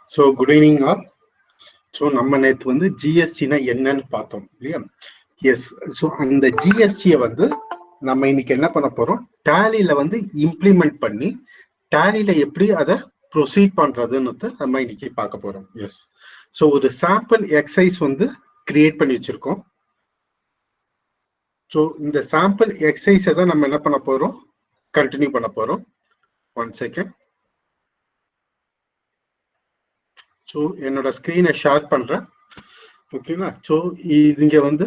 So good evening all. So நம்ம நேத்து வந்து ஜிஎஸ்டினா என்னன்னு பார்த்தோம் இல்லையா? எஸ். ஸோ அந்த ஜிஎஸ்டியை வந்து நம்ம இன்னைக்கு என்ன பண்ண போறோம், டேலியில வந்து இம்ப்ளிமெண்ட் பண்ணி டேலியில எப்படி அதை ப்ரொசீட் பண்றதுன்னு நம்ம இன்னைக்கு பார்க்க போறோம். எஸ். ஸோ ஒரு சாம்பிள் எக்ஸசைஸ் வந்து கிரியேட் பண்ணி வச்சிருக்கோம். ஸோ இந்த சாம்பிள் எக்ஸசைஸை தான் நம்ம என்ன பண்ண போறோம், கண்டினியூ பண்ண போறோம். 1 செகண்ட். ஸோ என்னோட ஸ்க்ரீனை ஷேர் பண்றேன். ஓகேங்களா? ஸோ இங்க வந்து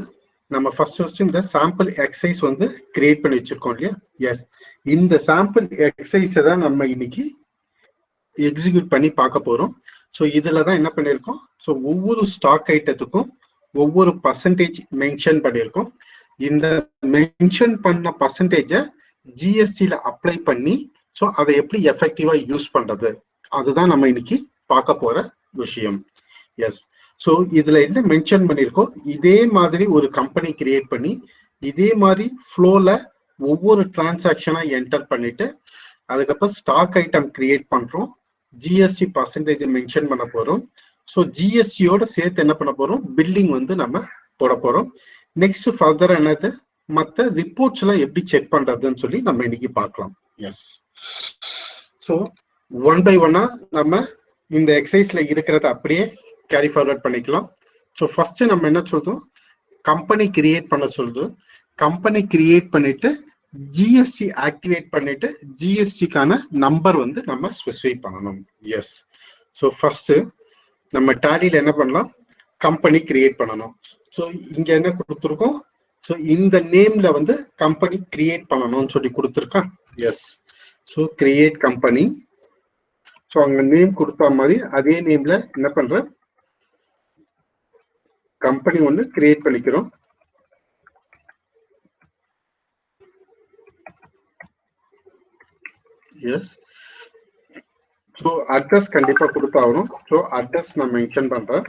நம்ம ஃபர்ஸ்ட் இந்த சாம்பிள் எக்ஸசைஸ் வந்து கிரியேட் பண்ணி வச்சிருக்கோம் இல்லையா? எஸ். இந்த சாம்பிள் எக்ஸசைஸை தான் நம்ம இன்னைக்கு எக்ஸிக்யூட் பண்ணி பார்க்க போறோம். ஸோ இதுல தான் என்ன பண்ணியிருக்கோம், ஸோ ஒவ்வொரு ஸ்டாக் ஐட்டத்துக்கும் ஒவ்வொரு பர்சன்டேஜ் மென்ஷன் பண்ணியிருக்கோம். இந்த மென்ஷன் பண்ண பர்சன்டேஜை ஜிஎஸ்டியில அப்ளை பண்ணி ஸோ அதை எப்படி எஃபெக்டிவா யூஸ் பண்றது, அதுதான் நம்ம இன்னைக்கு பார்க்க போற விஷயம். எஸ். ஸோ இதுல என்ன மென்ஷன் பண்ணியிருக்கோம், இதே மாதிரி ஒரு கம்பெனி கிரியேட் பண்ணி இதே மாதிரி ஃப்ளோல ஒவ்வொரு டிரான்சாக்ஷனா என்டர் பண்ணிட்டு அதுக்கப்புறம் ஸ்டாக் ஐட்டம் கிரியேட் பண்றோம், ஜிஎஸ்டி பர்சன்டேஜ் மென்ஷன் பண்ண போறோம். ஸோ ஜிஎஸ்டியோட சேர்த்து என்ன பண்ண போறோம், பில்லிங் வந்து நம்ம போட போறோம். நெக்ஸ்ட் ஃபர்தர் என்னது, மற்ற ரிப்போர்ட்ஸ் எல்லாம் எப்படி செக் பண்றதுன்னு சொல்லி நம்ம இன்னைக்கு பார்க்கலாம். எஸ். ஸோ ஒன் பை ஒன்னா நம்ம இந்த எக்ஸசைஸ்ல இருக்கிறத அப்படியே கேரி ஃபார்வர்ட் பண்ணிக்கலாம். ஸோ ஃபர்ஸ்ட் நம்ம என்ன சொல்றோம், கம்பெனி கிரியேட் பண்ண சொல்லுது. கம்பெனி கிரியேட் பண்ணிட்டு ஜிஎஸ்டி ஆக்டிவேட் பண்ணிட்டு ஜிஎஸ்டிக்கான நம்பர் வந்து நம்ம ஸ்பெசிஃபை பண்ணணும். எஸ். ஸோ ஃபர்ஸ்ட் நம்ம டேலியில என்ன பண்ணலாம், கம்பெனி கிரியேட் பண்ணணும். ஸோ இங்க என்ன கொடுத்துருக்கோம், ஸோ இந்த நேம்ல வந்து கம்பெனி கிரியேட் பண்ணணும்னு சொல்லி கொடுத்துருக்கான். Yes. So create company. So அங்க நேம் கொடுத்த மாதிரி அதே நேம்ல என்ன பண்ற, கம்பெனி ஒன்று கிரியேட் பண்ணிக்கிறோம். எஸ். ஸோ அட்ரஸ் கண்டிப்பா கொடுத்தாகணும். ஸோ அட்ரஸ் நான் மென்ஷன் பண்றேன்.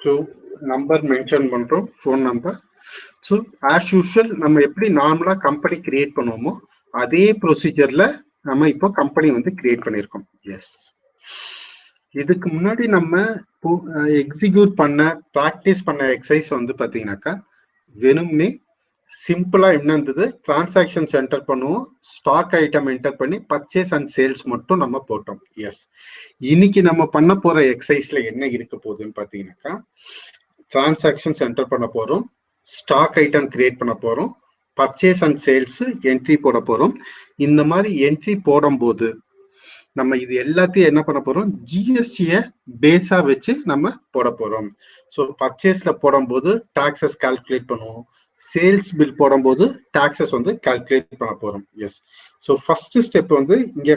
ஸோ நம்பர் மென்ஷன் பண்றோம், phone number. So as usual நம்ம எப்படி நார்மலா கம்பெனி கிரியேட் பண்ணுவோமோ அதே ப்ரொசீஜர்ல நம்ம இப்போ கம்பெனி வந்து கிரியேட் பண்ணியிருக்கோம். எஸ். இதுக்கு முன்னாடி நம்ம எக்ஸிக்யூட் பண்ண ப்ராக்டிஸ் பண்ண எக்ஸசைஸ் வந்து பார்த்தீங்கன்னாக்கா வெறும்னே சிம்பிளா என்ன இருந்தது, டிரான்சாக்ஷன்ஸ் என்டர் பண்ணுவோம், ஸ்டாக் ஐட்டம் என்டர் பண்ணி பர்ச்சேஸ் அண்ட் சேல்ஸ் மட்டும் நம்ம போட்டோம். எஸ். இன்னைக்கு நம்ம பண்ண போற எக்ஸசைஸ்ல என்ன இருக்க போகுதுன்னு பார்த்தீங்கன்னாக்கா டிரான்சாக்ஷன்ஸ் என்டர் பண்ண போறோம், ஸ்டாக் ஐட்டம் கிரியேட் பண்ண போறோம், பர்ச்சேஸ் அண்ட் சேல்ஸ் என்ட்ரி போட போறோம். இந்த மாதிரி என்ட்ரி போடும்போது நம்ம இது எல்லாத்தையும் என்ன பண்ண போறோம், ஜிஎஸ்டியை பேஸா வச்சு நம்ம போட போறோம். ஸோ பர்ச்சேஸ்ல போடும்போது டாக்ஸஸ் கால்குலேட் பண்ணுவோம், சேல்ஸ் பில் போடும்போது டாக்ஸஸ் வந்து கால்குலேட் பண்ண போறோம். எஸ். ஸோ ஃபர்ஸ்ட் ஸ்டெப் வந்து இங்க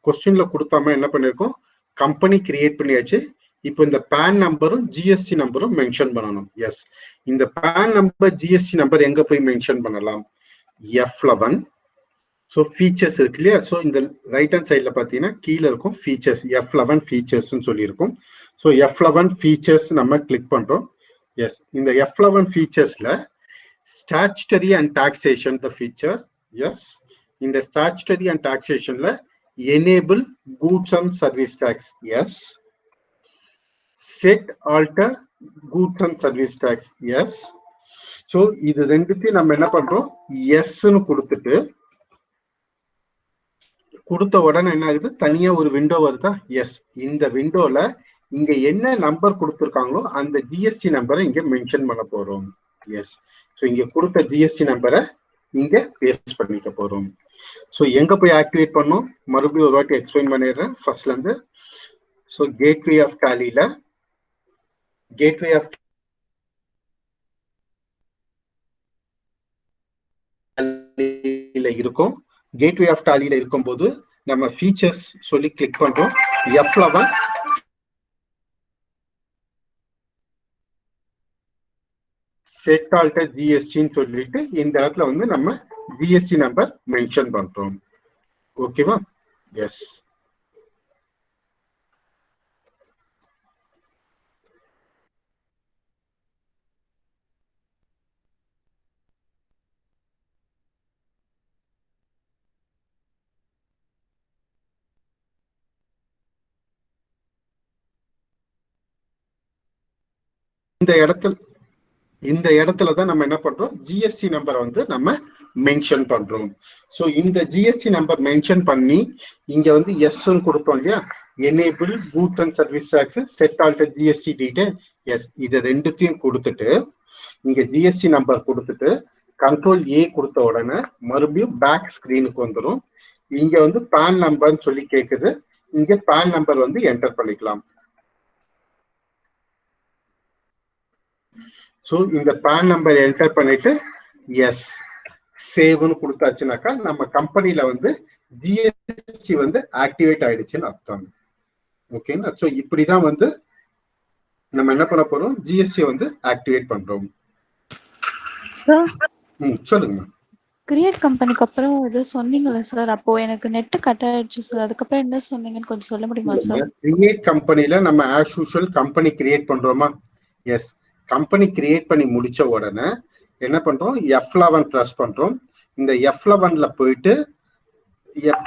கொஸ்டின்ல கொடுத்தாம என்ன பண்ணிருக்கோம், கம்பெனி கிரியேட் பண்ணியாச்சு. இப்போ இந்த பேன் நம்பரும் ஜிஎஸ்டி நம்பரும் மென்ஷன் பண்ணணும். எஸ். இந்த பேன் நம்பர் ஜிஎஸ்டி நம்பர் எங்க போய் மென்ஷன் பண்ணலாம், F11. ஸோ ஃபீச்சர்ஸ் இருக்கு இல்லையா, ஸோ இந்த ரைட் ஹேண்ட் சைட்ல பார்த்தீங்கன்னா கீழே இருக்கும் ஃபீச்சர்ஸ், F11 ஃபீச்சர்ஸ்ன்னு சொல்லியிருக்கும். ஸோ F11 ஃபீச்சர்ஸ் நம்ம கிளிக் பண்றோம். எஸ். இந்த F11 ஃபீச்சர்ஸ்ல statutory and taxation the feature. Yes. இந்த ஸ்டாச்சுட்டரி அண்ட் டாக்ஸேஷன்ல enable goods and service tax. Yes. Set alter goods and service tax. Yes. So இது ரெண்டுத்தையும் நம்ம என்ன பண்றோம், எஸ்ன்னு கொடுத்துட்டு கொடுத்த உடனே என்ன ஆகுது, தனியா ஒரு விண்டோ வருதா. எஸ். இந்த விண்டோல இங்க என்ன நம்பர் கொடுத்துருக்காங்களோ அந்த ஜிஎஸ்டி நம்பரை இங்க மென்ஷன் பண்ண போறோம். எஸ். ஸோ இங்க கொடுத்த ஜிஎஸ்டி நம்பரை இங்க பேஸ்ட் பண்ணிக்க போறோம். ஸோ எங்க போய் ஆக்டிவேட் பண்ணோம், மறுபடியும் ஒரு வாட்டி எக்ஸ்பிளைன் பண்ணிடுறேன் ஃபர்ஸ்ட்ல இருந்து. ஸோ கேட்வே ஆஃப் டேலியில இருக்கும். கேட்வே ஆஃப் டேலியில இருக்கும்போது நம்ம ஃபீச்சர்ஸ் சொல்லி கிளிக் பண்றோம். F11 செட் ஆல்டர் ஜிஎஸ்டின்னு சொல்லிட்டு இந்த இடத்துல வந்து நம்ம ஜிஎஸ்டி நம்பர் மென்ஷன் பண்றோம். ஓகேவா? எஸ். இந்த இடத்துல தான் நம்ம என்ன பண்றோம், ஜிஎஸ்டி நம்பரை வந்து நம்ம மென்ஷன் பண்றோம். ஸோ இந்த ஜிஎஸ்டி நம்பர் மென்ஷன் பண்ணி இங்க வந்து எஸ் கொடுப்போம் இல்லையா, enable goods and service tax set alter GST detail. Yes, இதை ரெண்டுத்தையும் கொடுத்துட்டு இங்க ஜிஎஸ்டி நம்பர் கொடுத்துட்டு கண்ட்ரோல் ஏ கொடுத்த உடனே மறுபடியும் பேக் ஸ்கிரீனுக்கு வந்துடும். இங்க வந்து பேன் நம்பர்னு சொல்லி கேக்குது, இங்க பேன் நம்பர் வந்து என்டர் பண்ணிக்கலாம். ஸோ இந்த பேன் நம்பர் என்டர் பண்ணிட்டு எஸ் சேவ்னு கொடுத்தாச்சுனாக்கா நம்ம கம்பெனில வந்து ஜிஎஸ்டி வந்து ஆக்டிவேட் ஆயிடுச்சுன்னு அர்த்தம். ஓகேங்களா? ஸோ இப்படிதான் வந்து நம்ம என்ன பண்ண போறோம், ஜிஎஸ்டி வந்து ஆக்டிவேட் பண்றோம். சொல்லுங்க. கிரியேட் கம்பெனிக்கு அப்புறம் ஏதோ சொன்னீங்கல்ல சார், அப்போ எனக்கு நெட் கட் ஆயிடுச்சு சார். அதுக்கப்புறம் என்ன சொன்னீங்கன்னு கொஞ்சம் சொல்ல முடியுமா சார்? கிரியேட் கம்பெனில நம்ம ஆஸ் யூஷுவல் கம்பெனி கிரியேட் பண்றோமா? எஸ், கம்பெனி கிரியேட் பண்ணி முடிச்ச உடனே என்ன பண்றோம், F11 பிரஸ் பண்றோம். இந்த F11ல போயிட்டு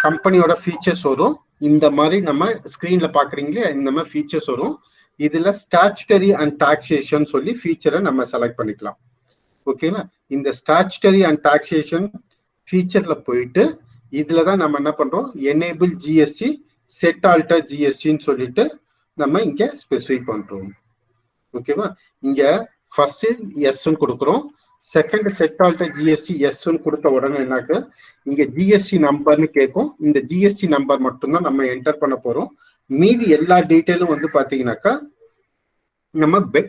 கம்பெனியோட ஃபீச்சர்ஸ் வரும். இந்த மாதிரி நம்ம ஸ்கிரீன்ல பாக்குறீங்களே, இந்த மாதிரி ஃபீச்சர்ஸ் வரும். இதுல ஸ்டாச்சுட்டரி அண்ட் டாக்ஸேஷன் சொல்லி ஃபீச்சரை நம்ம செலக்ட் பண்ணிக்கலாம். ஓகேங்களா? இந்த ஸ்டாச்சுட்டரி அண்ட் டாக்ஸேஷன் ஃபீச்சர்ல போயிட்டு இதுலதான் நம்ம என்ன பண்றோம், எனேபிள் ஜிஎஸ்டி செட் ஆல்டர் ஜிஎஸ்டின்னு சொல்லிட்டு நம்ம இங்க ஸ்பெசிஃபை பண்றோம். ஓகேவா? இங்க ஃபர்ஸ்ட் எஸ் கொடுக்குறோம், second set alter GST yes கொடுத்த உடனே என்னாக்கு இங்க ஜிஎஸ்டி நம்பர்னு கேட்கும். இந்த ஜிஎஸ்டி நம்பர் மட்டும்தான் நம்ம என்டர் பண்ண போறோம். மீதி எல்லா டீட்டெயிலும் வந்து பாத்தீங்கன்னாக்கா நம்ம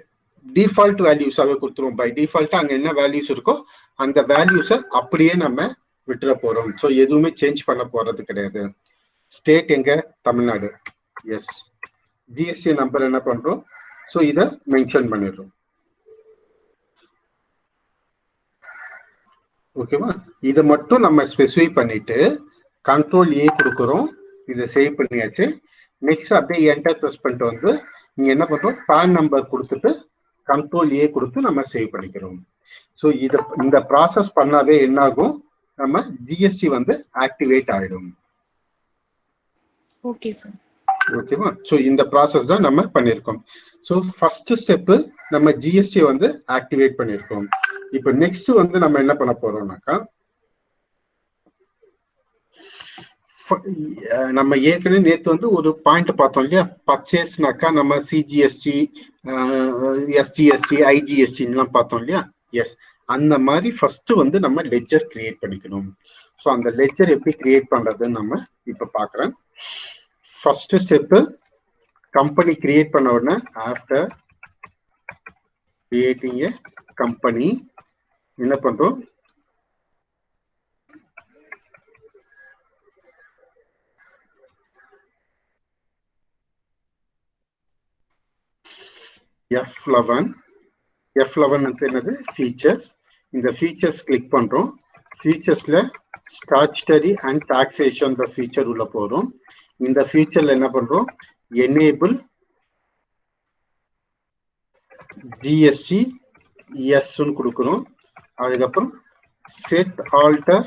டிஃபால்ட் வேல்யூஸாவே கொடுத்துருவோம். பை டிஃபால்ட்டா அங்க என்ன வேல்யூஸ் இருக்கோ அந்த வேல்யூஸை அப்படியே நம்ம விட்டுற போறோம். ஸோ எதுவுமே சேஞ்ச் பண்ண போறது கிடையாது. ஸ்டேட் எங்க, தமிழ்நாடு. எஸ், ஜிஎஸ்டி நம்பர் என்ன பண்றோம், ஸோ இதை மென்ஷன் பண்ணிடுறோம். ஓகேவா? இதை மட்டும் நம்ம ஸ்பெசிஃபை பண்ணிட்டு கண்ட்ரோல் ஏ கொடுக்குறோம். இதை சேவ் பண்ணியாச்சு. நெக்ஸ்ட் அப்படியே என்டர் ப்ரெஸ் பண்ணிட்டு வந்து நீங்க என்ன பண்றோம், பேன் நம்பர் கொடுத்துட்டு கண்ட்ரோல் ஏ கொடுத்து நம்ம சேவ் பண்ணிக்கிறோம். ஸோ இந்த ப்ராசஸ் பண்ணாவே என்ன ஆகும், நம்ம ஜிஎஸ்டி வந்து ஆக்டிவேட் ஆயிடும். Okay sir. ஓகேவா? ஸோ இந்த ப்ராசஸ் தான் நம்ம பண்ணியிருக்கோம். ஸோ ஃபர்ஸ்ட் ஸ்டெப் நம்ம ஜிஎஸ்டி வந்து ஆக்டிவேட் பண்ணியிருக்கோம். இப்போ நெக்ஸ்ட் வந்து நம்ம என்ன பண்ண போறோம்னாக்கா, நம்ம ஏற்கனவே நேற்று வந்து ஒரு பாயிண்ட் பார்த்தோம் இல்லையா, பர்ச்சேஸ்னாக்கா நம்ம சிஜிஎஸ்டி, எஸ்ஜிஎஸ்டி, ஐஜிஎஸ்டின்லாம் பார்த்தோம் இல்லையா. எஸ், அந்த மாதிரி ஃபர்ஸ்ட் வந்து நம்ம லெட்ஜர் கிரியேட் பண்ணிக்கணும். ஸோ அந்த லெட்ஜர் எப்படி கிரியேட் பண்றதுன்னு நம்ம இப்போ பார்க்குறேன். ஃபர்ஸ்ட் ஸ்டெப்பு, கம்பெனி கிரியேட் பண்ண உடனே ஆஃப்டர் கிரியேட்டிங் ஏ கம்பெனி என்ன பண்றோம், F11 என்னது, ஃபீச்சர்ஸ். இந்த ஃபீச்சர்ஸ் கிளிக் பண்றோம். ஃபீச்சர்ஸ்ல ஸ்டாச்சுட்டரி அண்ட் டாக்ஸேஷன் ஃபீச்சர் உள்ள போறோம். இந்த ஃபீச்சர்ல என்ன பண்றோம், எனேபிள் ஜிஎஸ்டி எஸ் கொடுக்குறோம். அதுக்கப்புறம் செட் ஆல்டர்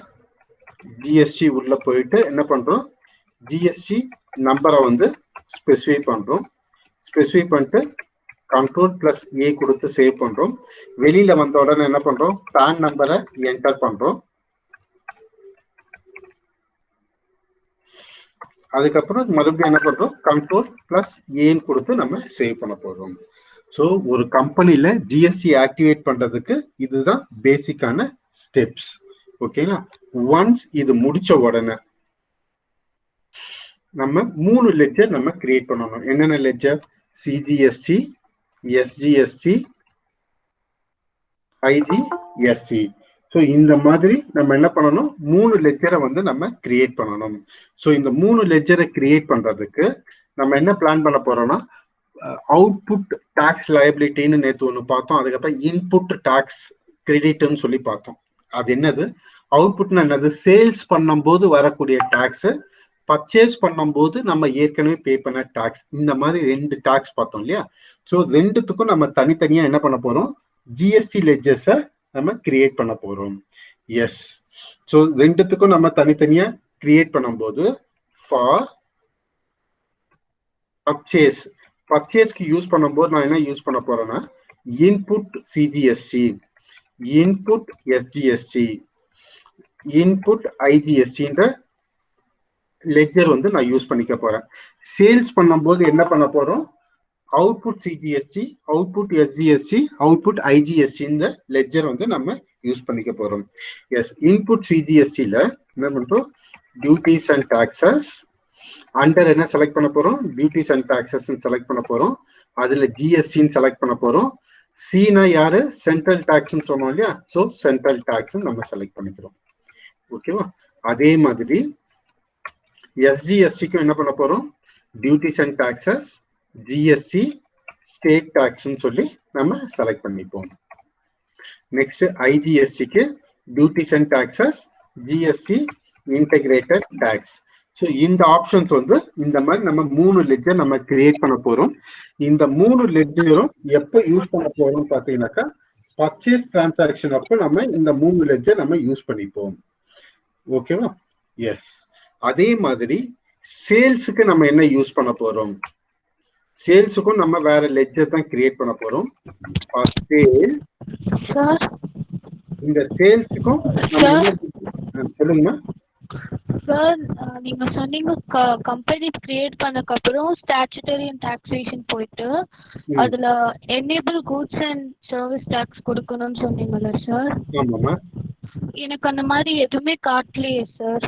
ஜிஎஸ்டி உள்ள போயிட்டு என்ன பண்றோம், ஜிஎஸ்டி நம்பரை வந்து ஸ்பெசிஃபை பண்றோம். ஸ்பெசிஃபை பண்ணிட்டு கண்ட்ரோல் பிளஸ் ஏ கொடுத்து சேவ் பண்றோம். வெளியில வந்த உடனே என்ன பண்றோம், பேன் நம்பரை என்டர் பண்றோம். அதுக்கப்புறம் மறுபடியும் என்ன பண்றோம், கண்ட்ரோல் பிளஸ் ஏன்னு கொடுத்து நம்ம சேவ் பண்ண போறோம். ஸோ ஒரு கம்பெனில ஜிஎஸ்டி ஆக்டிவேட் பண்றதுக்கு இதுதான் பேசிக்கான ஸ்டெப்ஸ். ஓகேங்களா? ஒன்ஸ் இது முடிச்ச உடனே நம்ம 3 லெட்ஜர் நம்ம கிரியேட் பண்ணணும். என்னென்ன ledger, CGST, SGST, IGST. So இந்த மாதிரி நம்ம என்ன பண்ணணும், 3 லெட்ஜரை வந்து நம்ம கிரியேட் பண்ணணும். ஸோ இந்த 3 லெட்ஜரை கிரியேட் பண்றதுக்கு நம்ம என்ன பிளான் பண்ண போறோம்னா, அவுட்புட் டாக்ஸ் லயபிலிட்டின்னு நேற்று ஒன்று பார்த்தோம். அதுக்கப்புறம் இன்புட் டாக்ஸ் கிரெடிட்னு சொல்லி பார்த்தோம். அது என்னது, அவுட்புட்னா என்னது, சேல்ஸ் பண்ணும்போது வரக்கூடிய டாக்ஸ், பர்ச்சேஸ் பண்ணும்போது நம்ம ஏற்கனவே பே பண்ண டாக்ஸ். இந்த மாதிரி 2 டாக்ஸ் பார்த்தோம் இல்லையா. ஸோ ரெண்டுத்துக்கும் நம்ம தனித்தனியா என்ன பண்ண போறோம், ஜிஎஸ்டி லெட்ஜர்ஸை நம்ம கிரியேட் பண்ண போறோம். எஸ், ஸோ ரெண்டுத்துக்கும் நம்ம தனித்தனியா கிரியேட் பண்ணும்போது ஃபார் பர்ச்சேஸ்க்கு யூஸ் பண்ணும்போது நான் என்ன யூஸ் பண்ண போறேன்னா, input CGST, input SGST, input ஐஜிஎஸ்டின்ற லெட்ஜர் வந்து நான் யூஸ் பண்ணிக்க போறேன். சேல்ஸ் பண்ணும்போது என்ன பண்ண போறோம், output CGST, output SGST, output ஐஜிஎஸ்டின்ற லெட்ஜர் வந்து நம்ம யூஸ் பண்ணிக்க போறோம். எஸ், இன்புட் சிஜிஎஸ்டில என்ன பண்றோம், டியூட்டிஸ் அண்ட் டாக்ஸஸ். அண்டர் என்ன செலக்ட் பண்ண போறோம், டியூட்டிஸ் அண்ட் டாக்ஸஸ் செலக்ட் பண்ண போறோம். அதுல ஜிஎஸ்டின்னு செலக்ட் பண்ண போறோம். சீனா யாரு, சென்ட்ரல் டாக்ஸ்ன்னு சொன்னோம் இல்லையா, ஸோ சென்ட்ரல் டாக்ஸ் நம்ம செலக்ட் பண்ணிக்கிறோம். ஓகேவா? அதே மாதிரி எஸ்ஜிஎஸ்டிக்கும் என்ன பண்ண போறோம், duties and taxes, GST, state டாக்ஸ்ன்னு சொல்லி நம்ம செலக்ட் பண்ணிப்போம். நெக்ஸ்ட் ஐஜிஎஸ்டிக்கு duties and taxes, GST, integrated tax. So இந்த ஆப்ஷன்ஸ் வந்து இந்த மாதிரி நம்ம 3 லெட்ஜர் நம்ம கிரியேட் பண்ண போறோம். இந்த 3 லெட்ஜரும் எப்போ யூஸ் பண்ண போறோம் பார்த்தீங்கன்னாக்கா, பர்ச்சேஸ் டிரான்சாக்ஷன் அப்போ நம்ம இந்த 3 லெட்ஜர் நம்ம யூஸ் பண்ணிப்போம். ஓகேவா? எஸ். அதே மாதிரி சேல்ஸுக்கு நம்ம என்ன யூஸ் பண்ண போறோம், சேல்ஸுக்கும் நம்ம வேற லெட்ஜர் தான் கிரியேட் பண்ண போறோம். இந்த சேல்ஸுக்கும் சொல்லுங்க சார். நீங்க சொன்னீங்க கம்பெனி கிரியேட் பண்ணதுக்கு அப்புறம் ஸ்டாச்சுட்டரி அண்ட் டாக்ஸேஷன் போயிட்டு அதுல enable goods and service tax கொடுக்கணும்னு சொன்னீங்கல்ல சார்? ஆமாமா. எனக்கு அந்த மாதிரி எதுவுமே காட்டலையே சார்.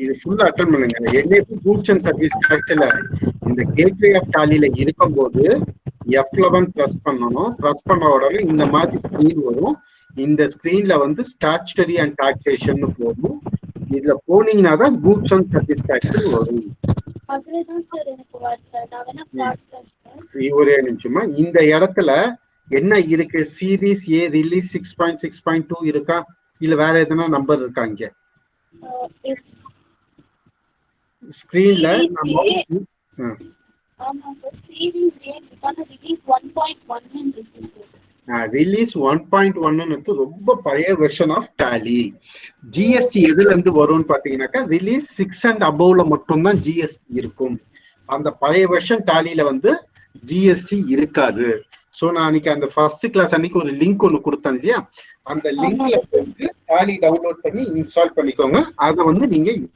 இது ஃபுல்லா அட்டெண்ட் பண்ணுங்க. எனேபிள் கூட்ஸ் அண்ட் சர்வீஸ் டாக்ஸ்ல இந்த கேட்வே ஆஃப் டாலில இருக்கும்போது F11 பிரஸ் பண்ணணும். பிரஸ் பண்ண உடனே இந்த மாதிரி ஸ்கிரீன் வரும். இந்த ஸ்கிரீன்ல வந்து ஸ்டாச்சுட்டரி அண்ட் டாக்ஸேஷன் போகும். இதுல போனீங்கன்னா தான் கூட்ஸ் அண்ட் சர்வீஸ் டாக்ஸ் வரும். ஒரே நிமிஷமா, இந்த இடத்துல என்ன இருக்கு, சீரீஸ் ஏ ரிலீஸ் 6.6.2 இருக்கா, இல்ல வேற எதனா நம்பர் இருக்கா? இங்க ஸ்கிரீன்ல ரிலீஸ் 1.1 ரொம்ப பழைய வெர்ஷன் ஆஃப் டாலி. ஜிஎஸ்டி எதுல இருந்து வரும்னு பாத்தீங்கன்னாக்கா, ரிலீஸ் 6 அண்ட் அபவ்ல மட்டும் தான் ஜிஎஸ்டி இருக்கும். அந்த பழைய வெர்ஷன் டாலில வந்து ஜிஎஸ்டி இருக்காது. சோ நான் அன்னைக்கு அந்த ஃபர்ஸ்ட் கிளாஸ் அன்னைக்கு ஒரு லிங்க் ஒன்னு கொடுத்தேன் இல்லையா, அந்த லிங்க்ல போயிட்டு டாலி டவுன்லோட் பண்ணி இன்ஸ்டால் பண்ணிக்கோங்க. அதை வந்து நீங்க யூஸ்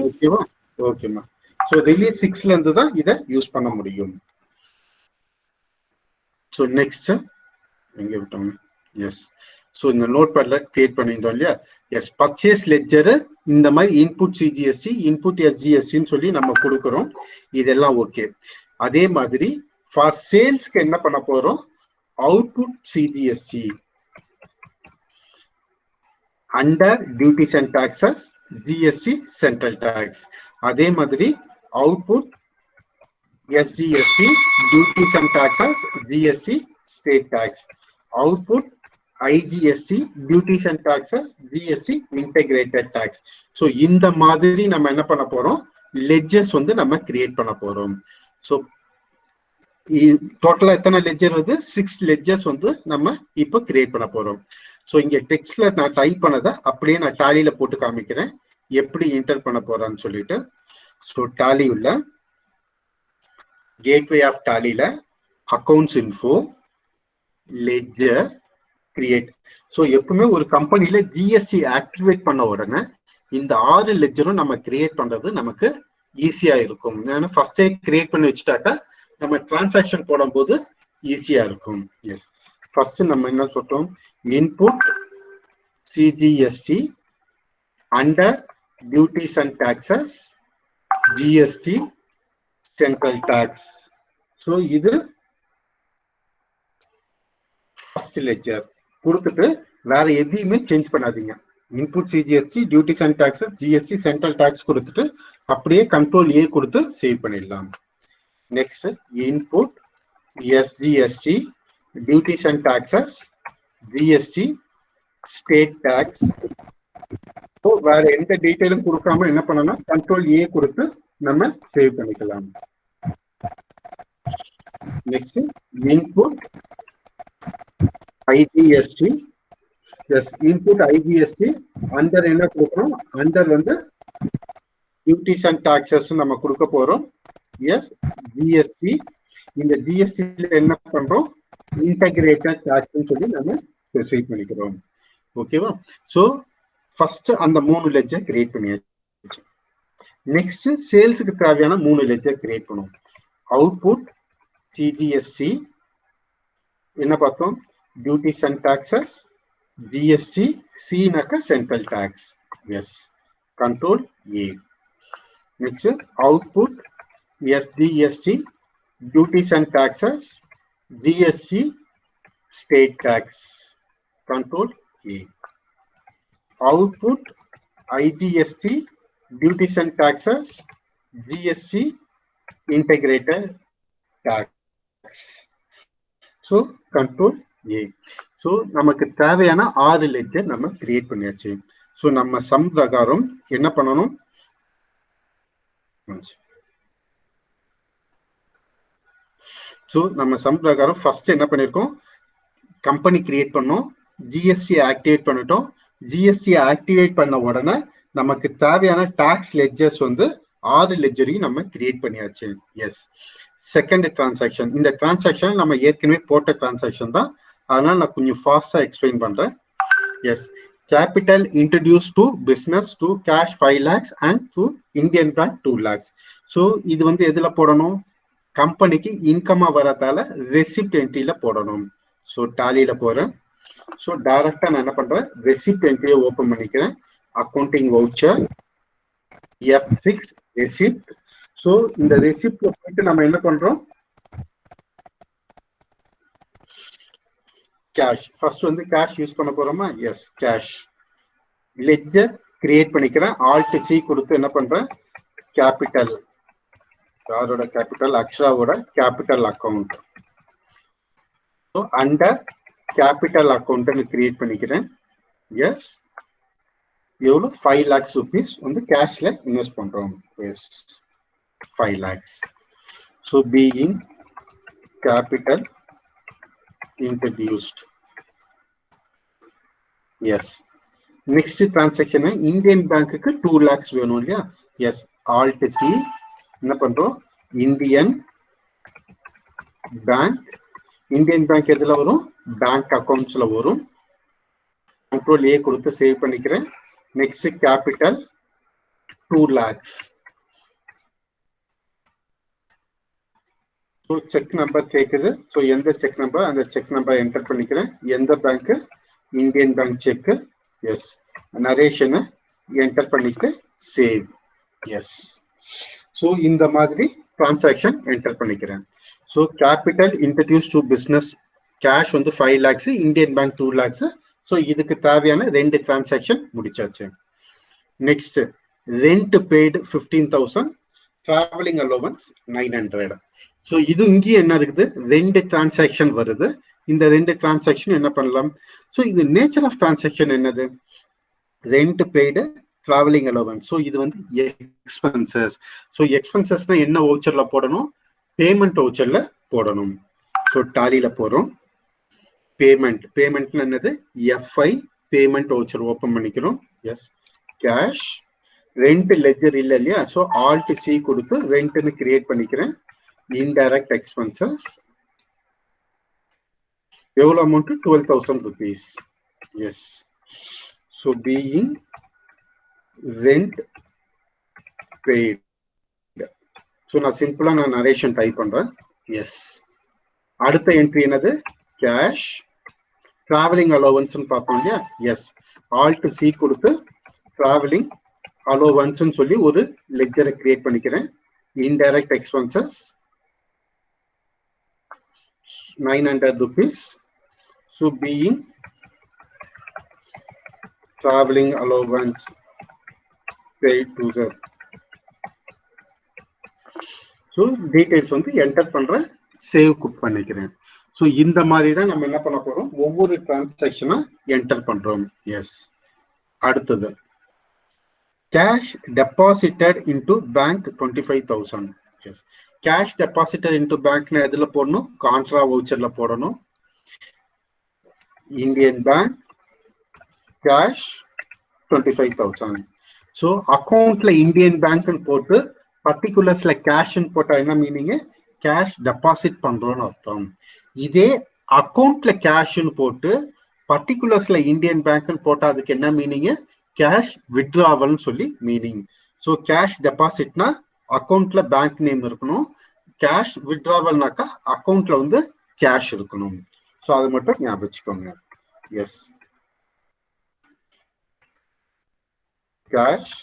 ஓகேவா? ஓகேமா. சோ ரிலீஸ் 6ல இருந்து தான் இதை யூஸ் பண்ண முடியும். ஸோ நெக்ஸ்ட் எங்க விட்டோம்? எஸ். ஸோ இந்த நோட் பேட்ல கிரியேட் பண்ணியிருந்தோம் இல்லையா? எஸ். பர்ச்சேஸ் லெட்ஜர் இந்த மாதிரி இன்புட் சிஜிஎஸ்டி, இன்புட் எஸ்ஜிஎஸ்டின்னு சொல்லி நம்ம கொடுக்குறோம். இதெல்லாம் ஓகே. அதே மாதிரி ஃபார் சேல்ஸ்க்கு என்ன பண்ண போறோம், output CGST under duties and taxes, GST central tax. அதே மாதிரி output SGST, duties and taxes, GST, state tax. Output IGST, duties and taxes, GST, integrated tax. So இந்த மாதிரி நம்ம என்ன பண்ண போறோம், லெட்ஜர்ஸ் வந்து நம்ம கிரியேட் பண்ண போறோம். ஸோ டோட்டலா எத்தனை லெட்ஜர் வந்து 6 லெட்ஜர்ஸ் வந்து நம்ம இப்போ கிரியேட் பண்ண போறோம். ஸோ இங்க டெக்ஸ்ட்ல நான் டைப் பண்ணதை அப்படியே நான் டாலியில போட்டு காமிக்கிறேன் எப்படி என்டர் பண்ண போறான்னு சொல்லிட்டு. ஸோ டாலி உள்ள கேட்வே ஆஃப் டாலில accounts info, ledger, create. So எப்பவுமே ஒரு கம்பெனில ஜிஎஸ்டி ஆக்டிவேட் பண்ண உடனே இந்த 6 லெட்ஜரும் நம்ம கிரியேட் பண்றது நமக்கு ஈஸியா இருக்கும். ஏன்னா ஃபர்ஸ்டே கிரியேட் பண்ணி வச்சுட்டாக்கா நம்ம டிரான்சாக்ஷன் போடும்போது ஈஸியா இருக்கும். எஸ். ஃபர்ஸ்ட் நம்ம என்ன சொல்றோம், input CGST under duties and taxes, GST central tax. So இது ஃபர்ஸ்ட் லெட்ஜர் கொடுத்துட்டு வேற எதையுமே சேஞ்ச் பண்ணாதீங்க. Input CGST, duties and taxes, GST central tax கொடுத்துட்டு அப்படியே கண்ட்ரோல் ஏ கொடுத்து சேவ் பண்ணிடலாம். Next input SGST, duties and taxes, GST state tax. வேற எந்த டீட்டெயிலும் கொடுக்காம என்ன பண்ணலாம், கண்ட்ரோல் ஏ கொடுத்து நம்ம சேவ் பண்ணிக்கலாம். Next input IGST. Yes. Input IGST under என்ன கொடுக்குறோம், அண்டர் வந்து டியூட்டிஸ் அண்ட் டாக்ஸஸ் நம்ம கொடுக்க போறோம். எஸ். ஜிஎஸ்டி. இந்த ஜிஎஸ்டி என்ன பண்றோம், இன்டகிரேட்டட் டாக்ஸ்னு சொல்லி நம்ம ஸ்பெசிஃபை பண்ணிக்கிறோம். ஓகேவா? ஸோ ஃபர்ஸ்ட் அந்த 3 லெட்ஜர் கிரியேட் பண்ணியாச்சு. நெக்ஸ்ட் சேல்ஸுக்கு தேவையான 3 லெட்ஜர் கிரியேட் பண்ணுவோம். அவுட்புட் சிஜிஎஸ்டி, என்ன பார்த்தோம், டியூட்டிஸ் அண்ட் டாக்ஸஸ், ஜிஎஸ்டி, சினாக்க central tax. Yes, control A. Next output SGST, duties and taxes, GST, state tax, control A. Output IGST, duties and taxes, GST, integrated tax. So control A. So நமக்கு தேவையான 6 ledger நம்ம create பண்ணியாச்சு. So நம்ம some பிரகாரம் என்ன பண்ணணும், so நம்ம some பிரகாரம் ஃபர்ஸ்ட் என்ன பண்ணிருக்கோம், கம்பெனி கிரியேட் பண்ணோம், ஜிஎஸ்டி ஆக்டிவேட் பண்ணிட்டோம். ஜிஎஸ்டி ஆக்டிவேட் பண்ண உடனே நமக்கு தேவையான டாக்ஸ் லெட்ஜர்ஸ் வந்து 6 லெட்ஜரையும் நம்ம கிரியேட் பண்ணியாச்சு. Yes, second transaction. இந்த டிரான்சாக்ஷன் நம்ம ஏற்கனவே போட்ட டிரான்சாக்ஷன் தான், அதனால நான் கொஞ்சம் ஃபாஸ்டா எக்ஸ்பிளைன் பண்றேன். Yes, capital introduced to business to cash 5 lakhs and to Indian bank 2 lakhs. So இது வந்து எதுல போடணும், கம்பெனிக்கு இன்கமா வரதால ரெசிப்ட் என்ட்ரியில போடணும். ஸோ டாலியில போறேன். ஸோ டைரக்டா நான் என்ன பண்றேன், ரெசிப்ட் என்ட்ரியை ஓபன் பண்ணிக்கிறேன். Accounting voucher F6 receipt. So இந்த ரெசிப்ட்ல போயிட்டு நம்ம என்ன பண்றோம், கேஷ். ஃபர்ஸ்ட் வந்து கேஷ் யூஸ் பண்ண போறோமா? Yes, cash. லெட்ஜர் கிரியேட் பண்ணிக்கிறேன். ஆல்ட் சி கொடுத்து என்ன பண்றேன், கேபிட்டல், யாரோட கேபிட்டல், அக்ஷராவோட capital account. So under capital account create பண்ணிக்கிறேன். எஸ், எவ்வளோ, 5 lakhs rupees வந்து கேஷ்ல இன்வெஸ்ட் பண்றோம். Yes, 5 lakhs. So being capital introduced. Yes, next transaction Indian பேங்க்குக்கு 2 lakhs வேணும் இல்லையா? எஸ், ஆல்ட் சி என்ன பண்றோம், இந்தியன் பேங்க். இந்தியன் பேங்க் எதுல வரும், பேங்க் அக்கௌண்ட்ஸ்ல வரும். கண்ட்ரோல் ஏ கொடுத்து சேவ் பண்ணிக்கிறேன். Next capital 2 lakhs. So cheque number கேட்குது. ஸோ எந்த செக் நம்பர், அந்த செக் நம்பர் என்டர் பண்ணிக்கிறேன். எந்த bank, Indian bank cheque. Yes, நரேஷனை என்டர் பண்ணிட்டு சேவ். எஸ், ஸோ இந்த மாதிரி டிரான்சாக்ஷன் என்டர் பண்ணிக்கிறேன். So capital introduced to business, cash வந்து 5 lakhs, Indian bank 2 lakhs. So இதுக்கு தேவையான 2 டிரான்சாக்ஷன் முடிச்சாச்சு. Next rent paid 15,000, travelling allowance 900. So இது இங்கே என்ன இருக்குது, 2 டிரான்சாக்ஷன் வருது. இந்த 2 டிரான்சாக்ஷன் என்ன பண்ணலாம், ஸோ இது நேச்சர் ஆஃப் டிரான்சாக்ஷன் என்னது, rent paid, travelling allowance. So இது வந்து எக்ஸ்பென்சஸ். ஸோ எக்ஸ்பென்சஸ்னா என்ன வவுச்சர்ல போடணும், பேமெண்ட் வவுச்சர்ல போடணும். ஸோ டாலியில போறோம். பேமெண்ட், பேமெண்ட்ல என்னது, எஃப்ஐ பேமெண்ட் வவுச்சர் ஓபன் பண்ணிக்கிறோம். Yes, cash. ரெண்ட் லெட்ஜர் இல்ல இல்லையா? ஸோ ஆல்ட் சி கொடுத்து ரெண்ட்னு கிரியேட் பண்ணிக்கிறேன். இன்டைரக்ட் எக்ஸ்பென்சஸ் எவ்வளவு amount, 12,000 rupees. Yes, so being rent paid. So நான் சிம்பிளா நான் நரேஷன் டைப் பண்றேன். எஸ், அடுத்த என்ட்ரி என்னது, கேஷ். டிராவலிங் அலோவன்ஸ் பார்த்தோம் இல்லையா? எஸ், ஆல்ட் சி கொடுத்து டிராவலிங் அலோவன்ஸ் சொல்லி ஒரு லெட்ஜரை கிரியேட் பண்ணிக்கிறேன். Indirect expenses 900 rupees. So being traveling allowance paid to the. So details வந்து என்டர் பண்றேன், சேவ் பண்ணிக்கிறேன். ஸோ இந்த மாதிரி தான் நம்ம என்ன பண்ண போறோம், ஒவ்வொரு டிரான்சாக்ஷனா என்டர் பண்றோம். எஸ், அடுத்தது cash deposited into bank 25,000. Yes, cash deposited into பேங்க்ல எதுல போடணும், கான்ட்ரா வவுச்சர்ல போடணும். Indian bank cash 25,000. ஸோ அக்கௌண்ட்ல இந்தியன் பேங்க்னு போட்டு பர்டிகுலர்ஸ்ல கேஷ்ன்னு போட்டா என்ன மீனிங், கேஷ் டெபாசிட் பண்றோம்னு அர்த்தம். இதே அக்கௌண்ட்ல கேஷ்னு போட்டு பர்டிகுலர்ஸ்ல இந்தியன் பேங்க்னு போட்டா அதுக்கு என்ன மீனிங்? கேஷ் வித்ட்ராவல்னு சொல்லி மீனிங். ஸோ கேஷ் டெபாசிட்னா அக்கௌண்ட்ல பேங்க் நேம் இருக்கணும், கேஷ் வித்ட்ராவல்னாக்கா அக்கௌண்ட்ல வந்து கேஷ் இருக்கணும். ஸோ அது மட்டும் ஞாபகம் வச்சுக்கோங்க. Yes, cash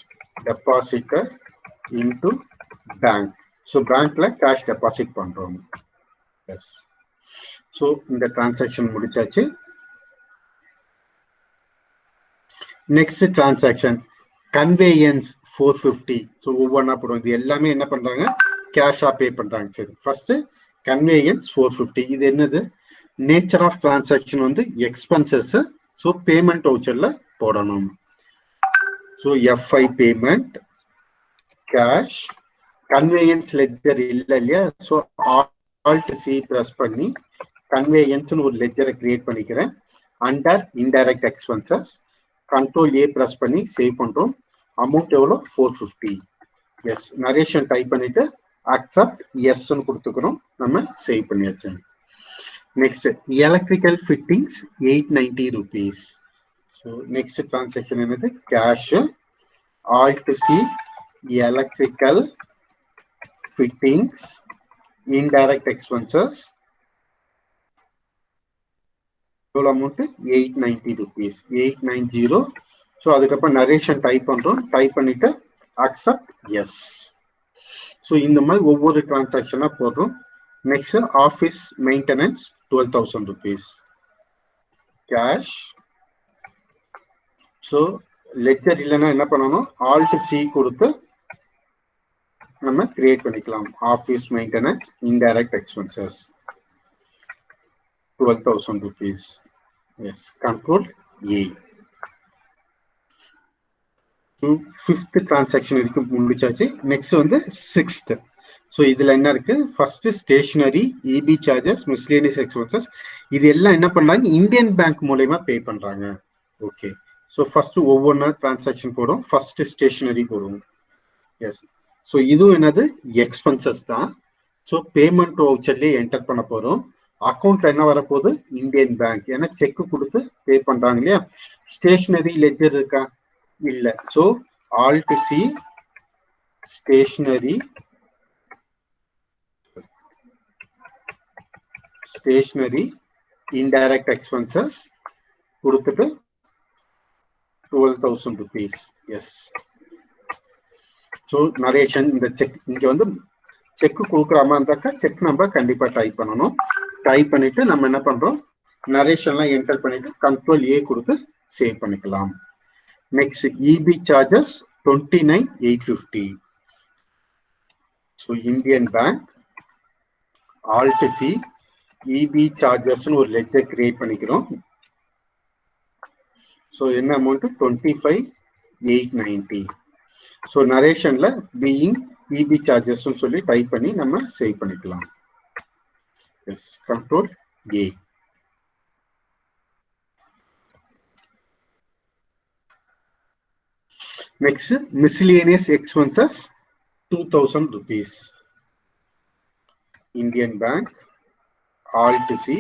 deposited into bank. So பேங்க்ல கேஷ் டெபாசிட் பண்றோம். எஸ், ஸோ இந்த டிரான்சாக்ஷன் முடிச்சாச்சு. Next transaction conveyance 450. ஸோ ஒவ்வொன்றா போடுவோம். இது எல்லாமே என்ன பண்றாங்க? கேஷா பே பண்றாங்க. சரி, ஃபர்ஸ்ட் கன்வேயன்ஸ் 450. இது என்னது? நேச்சர் ஆஃப் டிரான்சாக்ஷன் வந்து எக்ஸ்பென்சஸ். ஸோ பேமெண்ட் வவுச்சர்ல போடணும். So FI payment cash conveyance ledger இல்லை இல்லையா? ஸோ ஆல்ட் சி பிரஸ் பண்ணி கன்வேயன்ஸ்னு ஒரு லெட்ஜரை கிரியேட் பண்ணிக்கிறேன். Under indirect expenses control A press பண்ணி சேவ் பண்றோம். அமௌண்ட் எவ்வளோ? 450. எஸ், நரேஷன் டைப் பண்ணிட்டு அக்செப்ட் எஸ்ன்னு கொடுத்துக்கிறோம். நம்ம சேவ் பண்ணியாச்சு. Next electrical fittings 890 rupees. So next transaction என்னது? Cash alt C electrical fittings indirect expenses எவ்வளோ அமௌண்ட்? 890 rupees. 890. ஸோ அதுக்கப்புறம் நரேஷன் டைப் பண்றோம். டைப் பண்ணிட்டு அக்செப்ட் எஸ். ஸோ இந்த மாதிரி ஒவ்வொரு டிரான்சாக்ஷனா போடுறோம். Next office maintenance 12,000 rupees. Cash. So ledger இல்லைன்னா என்ன பண்ணணும்? ஆல்ட் சி கொடுத்து நம்ம கிரியேட் பண்ணிக்கலாம். Office maintenance indirect expenses 12,000 rupees. Yes, control A. Fifth transaction இருக்கு முடிச்சாச்சு. நெக்ஸ்ட் வந்து சிக்ஸ்த். ஸோ இதுல என்ன இருக்கு? First stationery, EB charges, miscellaneous expenses இது எல்லாம் என்ன பண்றாங்க? இந்தியன் பேங்க் மூலமா பே பண்றாங்க. ஓகே, ஸோ ஃபர்ஸ்ட் ஒவ்வொன்றா டிரான்சாக்ஷன் போடும். ஃபர்ஸ்ட் ஸ்டேஷனரி போடுவோம். எஸ், ஸோ இதுவும் என்னது? எக்ஸ்பென்சஸ் தான். ஸோ பேமெண்ட் வவுச்சர்லேயே என்டர் பண்ண போறோம். அக்கௌண்ட்ல என்ன வரப்போகுது? Indian bank. ஏன்னா செக் கொடுத்து பே பண்றாங்க இல்லையா? ஸ்டேஷனரி லெட்ஜர் இருக்கா? இல்ல. So alt C stationery indirect expenses கொடுத்துட்டு 12,000 rupees. எஸ், ஸோ நரேஷன் இந்த செக் இங்க வந்து செக் கொடுக்குற மாதிரி இருந்தாக்கா செக் நம்பர் கண்டிப்பா டைப் பண்ணணும். டைப் பண்ணிட்டு நம்ம என்ன பண்றோம்? நரேஷன்லாம் என்டர் பண்ணிட்டு கண்ட்ரோல் ஏ கொடுத்து சேவ் பண்ணிக்கலாம். Next EB charges 29,850. So Indian bank alt C EB சார்ஜஸ்னு ஒரு லெட்ஜர் கிரியேட் பண்ணிக்கிறோம். ஸோ என்ன அமௌண்ட்? 25,890. ஸோ நரேஷன்ல பீயிங் இபி சார்ஜஸ் சொல்லி டைப் பண்ணி நம்ம சேவ் பண்ணிக்கலாம். Yes, control A. Next miscellaneous expenses 2,000 rupees. Indian bank alt C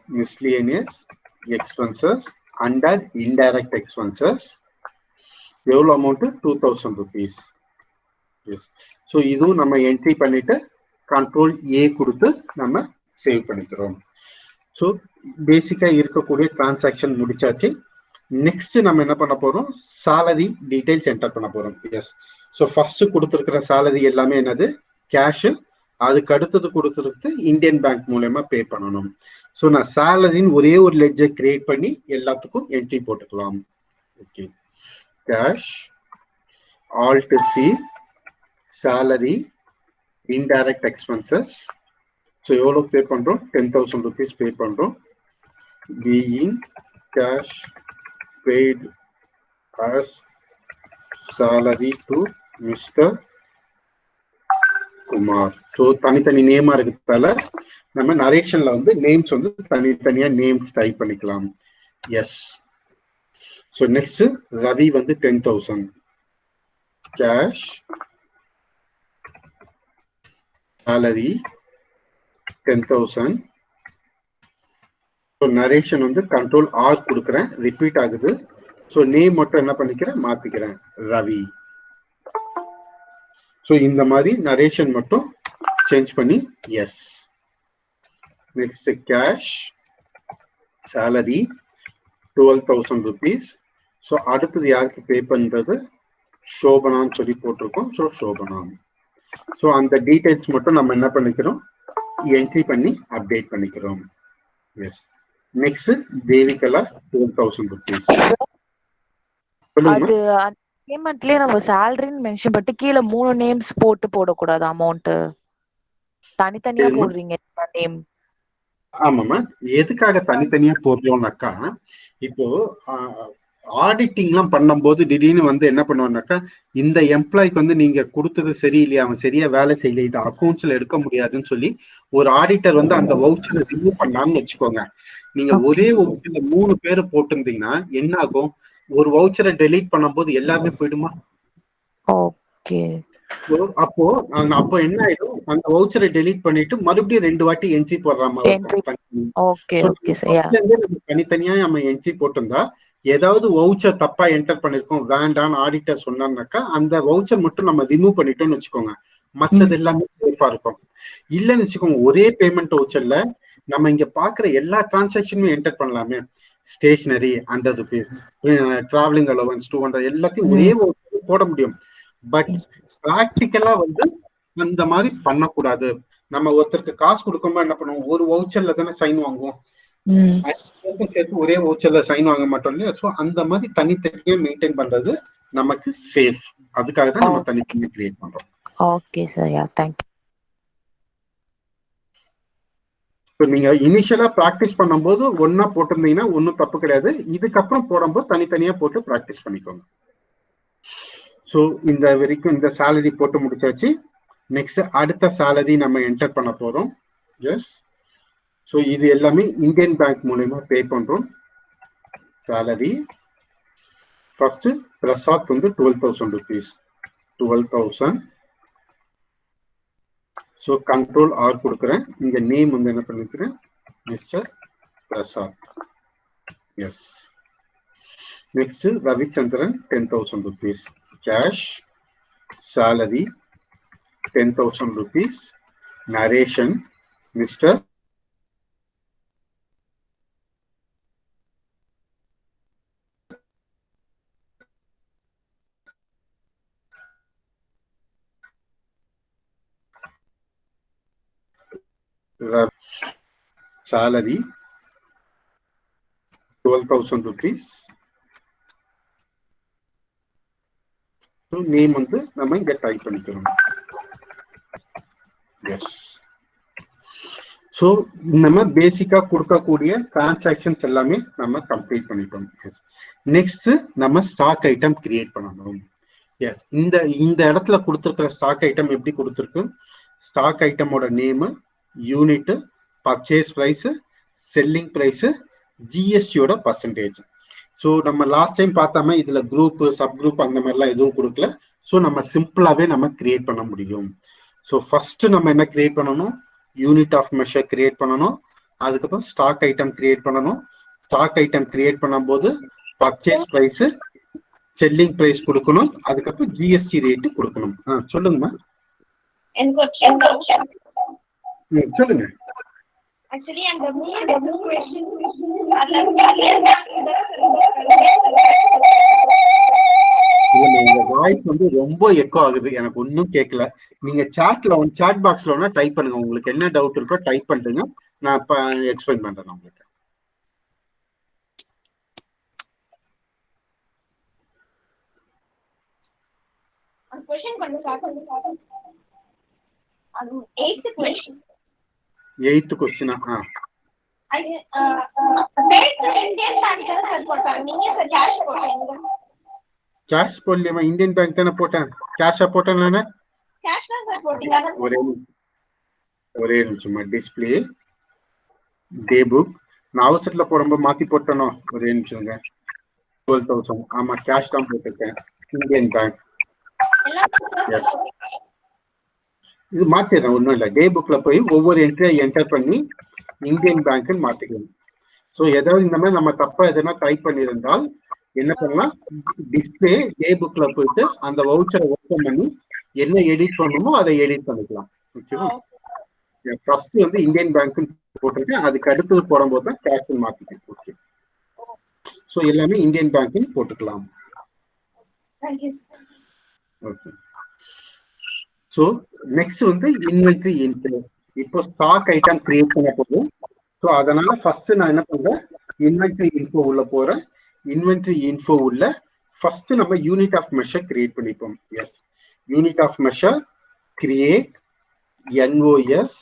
miscellaneous expenses under indirect expenses எவ்வளோ அமௌண்ட்? 2,000 rupees. எஸ், ஸோ இதுவும் நம்ம என்ட்ரி பண்ணிட்டு கண்ட்ரோல் ஏ கொடுத்து நம்ம சேவ் பண்ணிக்கிறோம். ஸோ பேசிக்கா இருக்கக்கூடிய டிரான்சாக்ஷன் முடிச்சாச்சு. நெக்ஸ்ட் நம்ம என்ன பண்ண போறோம்? சாலரி டீடைல்ஸ் என்டர் பண்ண போறோம். எஸ், ஸோ ஃபர்ஸ்ட் கொடுத்துருக்கிற சாலரி எல்லாமே என்னது? கேஷ். அதுக்கு அடுத்தது கொடுத்துருக்கு இந்தியன் பேங்க் மூலமா பே பண்ணணும். ஸோ நான் சாலரின்னு ஒரே ஒரு லெட்ஜர் கிரியேட் பண்ணி எல்லாத்துக்கும் என்ட்ரி போட்டுக்கலாம். Okay, cash alt C salary indirect expenses. So எவ்வளோ பே பண்றோம்? 10,000 rupees பே பண்றோம். being cash paid as salary to Mr. Kumar. So தனித்தனி நேமா இருக்கிறதால நம்ம நரேஷன்ல வந்து நேம்ஸ் வந்து தனித்தனியா நேம்ஸ் டைப் பண்ணிக்கலாம். எஸ், ஸோ நெக்ஸ்ட் ரவி வந்து 10,000 கேஷ் salary 10,000. ஸோ நரேஷன் வந்து கண்ட்ரோல் ஆர் கொடுக்குறேன், ரிப்பீட் ஆகுது. ஸோ நேம் மட்டும் என்ன பண்ணிக்கிறேன், மாத்திக்கிறேன், ரவி. ஸோ இந்த மாதிரி நரேஷன் மட்டும் சேஞ்ச் பண்ணி yes. Next cash salary 12,000 rupees. So அடுத்தது யாருக்கு பே பண்றது, சோபனான்னு சொல்லி போட்டிருக்கோம். ஸோ சோபனா. ஸோ அந்த டீடைல்ஸ் மட்டும் நம்ம என்ன பண்ணிக்கிறோம், என்ட்ரி பண்ணி அப்டேட் பண்ணிக்கிறோம். எஸ். Next Devikala 12,000 rupees. அது பேமெண்ட்லயே நம்ம சேலரின்னு மென்ஷன் பண்ணிட்டு கீழே 3 நேம்ஸ் போடக்கூடாது, அமௌண்ட் தனித்தனியா போடுறீங்க நேம். ஆமாம்மா, எதுக்காக தனித்தனியா போடுறோம்னாக்கா, இப்போ ஆடிட்டிங்லாம் பண்ணும்போது திடீர்னு வந்து என்ன பண்ணுவோம்னாக்கா, இந்த எம்ப்ளாய்க்கு வந்து நீங்க கொடுத்தது சரியில்லையா, அவன் சரியா வேலை செய்யல, இது அக்கௌண்ட்ஸ்ல எடுக்க முடியாதுன்னு சொல்லி ஒரு ஆடிட்டர் வந்து அந்த வவுச்சரை ரிமூவ் பண்ணான்னு வச்சுக்கோங்க. நீங்க ஒரே வவுச்சர்ல 3 பேர் போட்டிருந்தீங்கன்னா என்ன ஆகும், ஒரு வவுச்சரை டெலீட் பண்ணும்போது எல்லாமே போயிடுமா? ஓகே. அப்போ என்ன ஆயிடும், அந்த வவுச்சரை டெலீட் பண்ணிட்டு மறுபடியும் 2 வாட்டி என்ட்ரி போடுற மாதிரி தனித்தனியா நம்ம என்ட்ரி போட்டிருந்தா ஏதாவது வவுச்சர் தப்பா என்டர் பண்ணிருக்கோம் வேண்டான்னு ஆடிட்டர் சொன்னார்னாக்கா அந்த வவுச்சர் மட்டும் நம்ம ரிமூவ் பண்ணிட்டோம்னு வச்சுக்கோங்க, மற்றது எல்லாமே சேஃபா இருக்கும். இல்லைன்னு வச்சுக்கோங்க, ஒரே பேமெண்ட் வவுச்சர்ல நம்ம இங்க பாக்குற எல்லா டிரான்சாக்சனுமே என்டர் பண்ணலாமே, ஸ்டேஷனரி 100 rupees, டிராவலிங் அலவன்ஸ் 200, எல்லாத்தையும் ஒரே வவுச்சர் போட முடியும். பட் பிராக்டிக்கலா வந்து அந்த மாதிரி பண்ணக்கூடாது. நம்ம ஒருத்தருக்கு காசு கொடுக்கும்போது என்ன பண்ணுவோம், ஒரு வவுச்சர்ல தானே சைன் வாங்குவோம், சேர்த்து ஒரே வவுச்சர்ல சைன் வாங்க மாட்டோம் இல்லையா? சோ அந்த மாதிரி தனித்தனியா மெயின்டைன் பண்றது நமக்கு சேஃப். அதுக்காக தான் நம்ம தனித்தனியா கிரியேட் பண்றோம். Okay sir, yeah thank you. இப்போ நீங்க இனிஷியலா பிராக்டிஸ் பண்ணும்போது ஒன்னா போட்டிருந்தீங்கன்னா ஒன்னும் தப்பு கிடையாது. இதுக்கப்புறம் போடும்போது தனித்தனியா போட்டு பிராக்டிஸ் பண்ணிக்கோங்க. ஸோ இந்த வரைக்கும் இந்த சேலரி போட்டு முடிச்சாச்சு. நெக்ஸ்ட் அடுத்த சேலரி நம்ம என்டர் பண்ண போறோம். எஸ். ஸோ இது எல்லாமே இந்தியன் பேங்க் மூலமா பே பண்றோம். சேலரி ஃபர்ஸ்ட் பிரசாத் வந்து 12,000 rupees. 12,000. ஸோ கண்ட்ரோல் ஆர் கொடுக்குறேன். இங்க நேம் வந்து என்ன பண்ணிக்கிறேன், mister Prasad. Yes. Next Ravichandran 10,000 rupees. Cash salary 10,000 rupees. Narration Mr. Salary 12,000 rupees. Name வந்து நம்ம இங்க டைப் பண்ணிக்கிறோம். எஸ். ஸோ நம்ம பேசிக்கா கொடுக்கக்கூடிய டிரான்சாக்சன்ஸ் எல்லாமே நம்ம கம்ப்ளீட் பண்ணிட்டோம். எஸ். நெக்ஸ்ட் நம்ம ஸ்டாக் ஐட்டம் கிரியேட் பண்ணணும். எஸ். இந்த இடத்துல கொடுத்துருக்கிற ஸ்டாக் ஐட்டம் எப்படி கொடுத்துருக்கு, ஸ்டாக் ஐட்டமோட name, unit, purchase price, selling price, ஜிஎஸ்டியோட பர்சன்டேஜ். ஸோ நம்ம லாஸ்ட் டைம் பார்த்தாம இதுல குரூப் சப் குரூப் அந்த மாதிரிலாம் எதுவும் கொடுக்கல. ஸோ நம்ம சிம்பிளாவே நம்ம கிரியேட் பண்ண முடியும். ஸோ ஃபர்ஸ்ட் நம்ம என்ன கிரியேட் பண்ணணும், யூனிட் ஆஃப் மெஷர் கிரியேட் பண்ணணும். அதுக்கப்புறம் ஸ்டாக் ஐட்டம் கிரியேட் பண்ணணும். ஸ்டாக் ஐட்டம் கிரியேட் பண்ணும்போது பர்ச்சேஸ் பிரைஸ், செல்லிங் பிரைஸ் கொடுக்கணும். அதுக்கப்புறம் ஜிஎஸ்டி ரேட்டு கொடுக்கணும். சொல்லுங்கம்மா. சொல்லுங்க. Actually, and the question voice வந்து ரொம்ப எக்கோ ஆகுது, எனக்கு ஒன்னும் கேட்கல. நீங்க சாட் பாக்ஸ்ல வேணா டைப் பண்ணுங்க, உங்களுக்கு என்ன டவுட் இருக்கோ டைப் பண்ணுங்க, நான் இப்ப எக்ஸ்பிளைன் பண்றேன் உங்களுக்கு. question பண்ணு சார். அது 8th question. 8th question. Cash போடலையம்மா, இந்தியன் பேங்க் தானே போட்டேன். கேஷா போட்டேன் நானு. ஒரே நிமிஷமா, டிஸ்பிளே டே புக் நான் அவசரத்துல போடும்போது மாத்தி போட்டனோ, ஒரே நிமிஷங்க. 12,000. ஆமா, கேஷ் தான் போட்டிருக்கேன். Indian bank. எஸ். இது மாத்திடலாம், ஒன்றும் இல்லை. டே புக்ல போய் ஒவ்வொரு என்ட்ரியை என்டர் பண்ணி இந்தியன் பேங்க்னு மாத்திக்கணும். ஸோ ஏதாவது இந்த மாதிரி நம்ம தப்பா எதனா டைப் பண்ணியிருந்தால் என்ன பண்ணலாம், டிஸ்பிளே டே புக்ல போயிட்டு அந்த வவுச்சரை ஓப்பன் பண்ணி என்ன எடிட் பண்ணணுமோ அதை எடிட் பண்ணிக்கலாம். ஓகேவா? ஃபர்ஸ்ட் வந்து இந்தியன் பேங்க் போட்டிருக்கேன், அதுக்கு அடுத்தது போடும்போது தான் கேஷ் மாத்திக்கேன். ஓகே, ஸோ எல்லாமே இந்தியன் பேங்க் போட்டுக்கலாம். ஓகே, ஸோ நெக்ஸ்ட் வந்து இன்வென்ட்ரி இன்ஃபோ. இப்போ ஸ்டாக் ஐட்டம் கிரியேட் பண்ண போதும். ஸோ அதனால ஃபர்ஸ்ட் நான் என்ன பண்றேன், இன்வென்ட்ரி இன்ஃபோ உள்ள போறேன். இன்வென்ட்ரி இன்ஃபோ உள்ள ஃபர்ஸ்ட் நம்ம யூனிட் ஆஃப் மெஷர் கிரியேட் பண்ணிப்போம். Yes, unit of measure create NOS,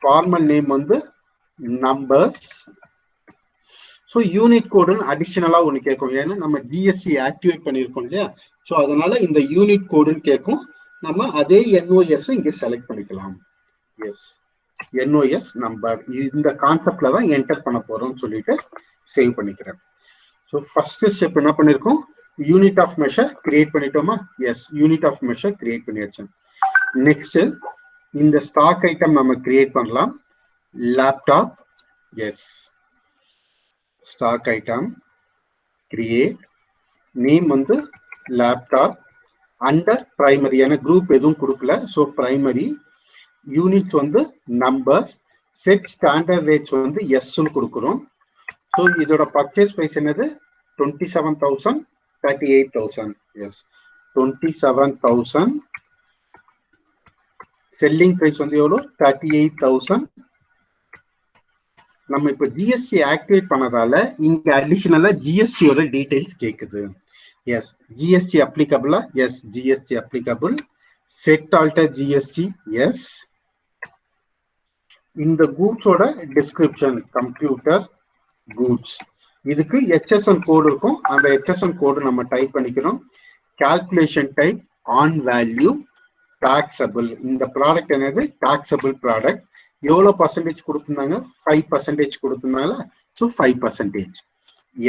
formal name வந்து நம்பர்ஸ். ஸோ யூனிட் கோடுன்னு அடிஷனலா ஒன்று கேட்கும், ஏன்னா நம்ம ஜிஎஸ்டி ஆக்டிவேட் பண்ணியிருக்கோம் இல்லையா. ஸோ அதனால இந்த யூனிட் கோடுன்னு கேட்கும். நம்ம அதே NOS இங்கே செலக்ட் பண்ணிக்கலாம். எஸ், NOS நம்பர், இந்த கான்செப்ட்ல தான் என்டர் பண்ண போறோம்னு சொல்லிட்டு சேவ் பண்ணிக்கிறேன். ஸோ ஃபர்ஸ்ட் ஸ்டெப் என்ன பண்ணிருக்கோம், யூனிட் ஆஃப் மெஷர் கிரியேட் பண்ணிட்டோமா. Yes, unit of measure create பண்ணியாச்சு. நெக்ஸ்ட் இந்த ஸ்டாக் ஐட்டம் நம்ம கிரியேட் பண்ணலாம். Laptop, yes, stock item create, name வந்து லேப்டாப், அண்டர் பிரைமரி, ஏன்னா குரூப் எதுவும் கொடுக்கல. ஸோ பிரைமரி, யூனிட் வந்து நம்பர்ஸ், செட் ஸ்டாண்டர்ட் ரேட்ஸ் வந்து எஸ்ன்னு கொடுக்குறோம். ஸோ இதோட பர்ச்சேஸ் பிரைஸ் என்னது 27,000, 38,000. எஸ், 27,000. செல்லிங் பிரைஸ் வந்து எவ்வளோ 38,000. நம்ம இப்போ ஜிஎஸ்டி ஆக்டிவேட் பண்ணதால இங்க அடிஷனலா ஜிஎஸ்டியோட டீடைல்ஸ் கேக்குது. எஸ், ஜிஎஸ்டி அப்ளிகபிளா? Yes, GST applicable. Set alter GST, yes. இந்த கூட்ஸோட டிஸ்கிரிப்ஷன் கம்ப்யூட்டர் கூட்ஸ், இதுக்கு HSN கோடு இருக்கும். அந்த HSN கோடு நம்ம டைப் பண்ணிக்கிறோம். Calculation type on value, taxable. இந்த ப்ராடக்ட் என்னது டாக்ஸபிள் ப்ராடக்ட். எவ்வளோ பர்சன்டேஜ் கொடுத்துருந்தாங்க, 5% கொடுத்துருந்தாங்க. So 5%.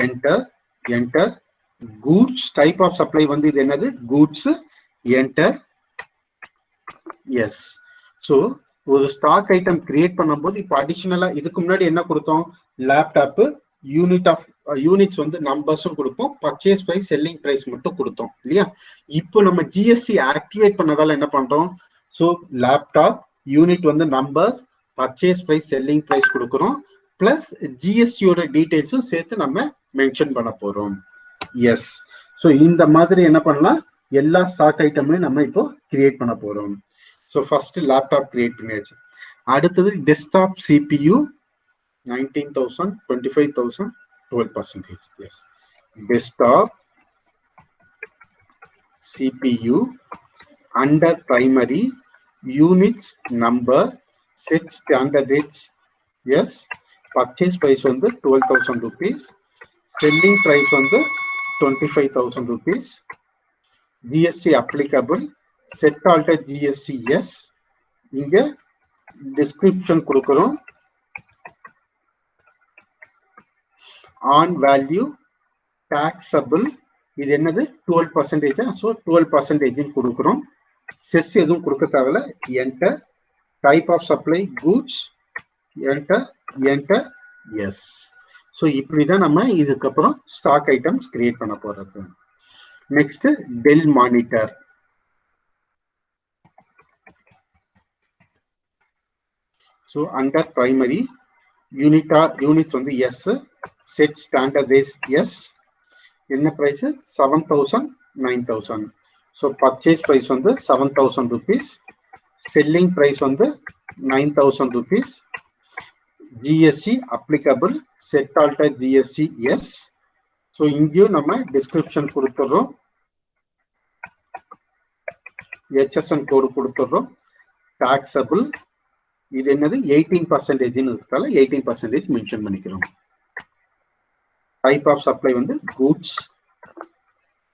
Enter, enter. Goods type of supply வந்து இது என்னது கூட்ஸ், என்டர். எஸ், ஸோ ஒரு ஸ்டாக் ஐட்டம் கிரியேட் பண்ணும்போது இப்போ அடிஷனலா இதுக்கு முன்னாடி என்ன கொடுத்தோம், லேப்டாப் யூனிட்ஸ் வந்து நம்பர்ஸும் கொடுப்போம், பர்ச்சேஸ் பிரைஸ் செல்லிங் பிரைஸ் மட்டும் கொடுத்தோம் இல்லையா. இப்போ நம்ம ஜிஎஸ்டி ஆக்டிவேட் பண்ணதால என்ன பண்றோம், ஸோ லேப்டாப் யூனிட் வந்து numbers, purchase price selling price கொடுக்குறோம், பிளஸ் ஜிஎஸ்டியோட டீடைல்ஸும் சேர்த்து நம்ம மென்ஷன் பண்ண போறோம். எஸ், ஸோ இந்த மாதிரி என்ன பண்ணலாம், எல்லா ஸ்டாக் ஐட்டமையும் நம்ம இப்போ கிரியேட் பண்ண போறோம். ஸோ ஃபர்ஸ்ட் லேப்டாப் கிரியேட் பண்ணியாச்சு. அடுத்தது desktop CPU 19,000, 25,000, 12%. Yes, desktop CPU under primary, units number, set standard rates. Yes, purchase price on the 12,000 rupees, selling price on the 25,000 rupees. GST applicable, set alter GST, yes. இங்க description கொடுக்கிறோம். On value, taxable, இது என்னது 12%. So 12% கொடுக்கிறோம். Chess எதுவும் கொடுக்க தேவையில்ல. Enter. Type of supply goods, enter, enter. Yes, so இப்படிதான் நம்ம இதுக்கப்புறம் ஸ்டாக் ஐட்டம்ஸ் கிரியேட் பண்ண போறது. Next Dell monitor. So under primary, unit வந்து yes, set standard rates yes. என்ன பிரைஸ் 7,000, 9,000. ஸோ பர்ச்சேஸ் பிரைஸ் வந்து 7,000 rupees, செல்லிங் பிரைஸ் வந்து 9,000 rupees. GST applicable, set alter GST yes. So இங்கேயும் நம்ம டிஸ்கிரிப்ஷன் கொடுத்துடுறோம், HSN code கொடுத்துடுறோம். டாக்ஸபிள், இது என்னது 18% இருக்கிறதால 18% மென்ஷன் பண்ணிக்கிறோம். டைப் ஆஃப் சப்ளை வந்து goods,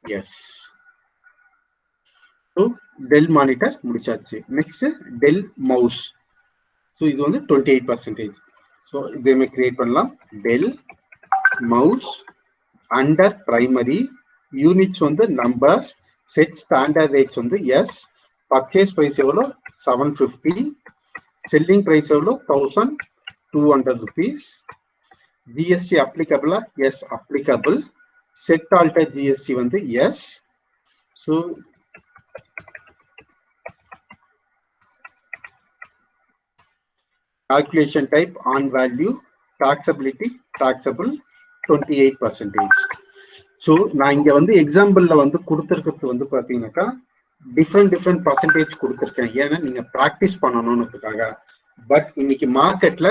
yes. So Dell monitor முடிச்சாச்சு. Next Dell mouse. ஸோ இது வந்து 28%. ஸோ இதேமே கிரியேட் பண்ணலாம். Dell mouse under primary, units வந்து நம்பர்ஸ், செட் ஸ்டாண்டர்ட் ரேட்ஸ் வந்து எஸ், பர்ச்சேஸ் பிரைஸ் எவ்வளோ 750. Selling price எவ்வளோ 1200 rupees. GST applicable? Yes, applicable. Set alter GST வந்து yes. So calculation type on value, taxability, taxable 28%. So நான் இங்க வந்து எக்ஸாம்பிள்ல வந்து கொடுத்துருக்கிறது வந்து பாத்தீங்கன்னாக்கா டிஃப்ரெண்ட் பர்சன்டேஜ் கொடுத்துருக்கேன், ஏன்னா நீங்க ப்ராக்டிஸ் பண்ணணும்னுக்காக. பட் இன்னைக்கு மார்க்கெட்ல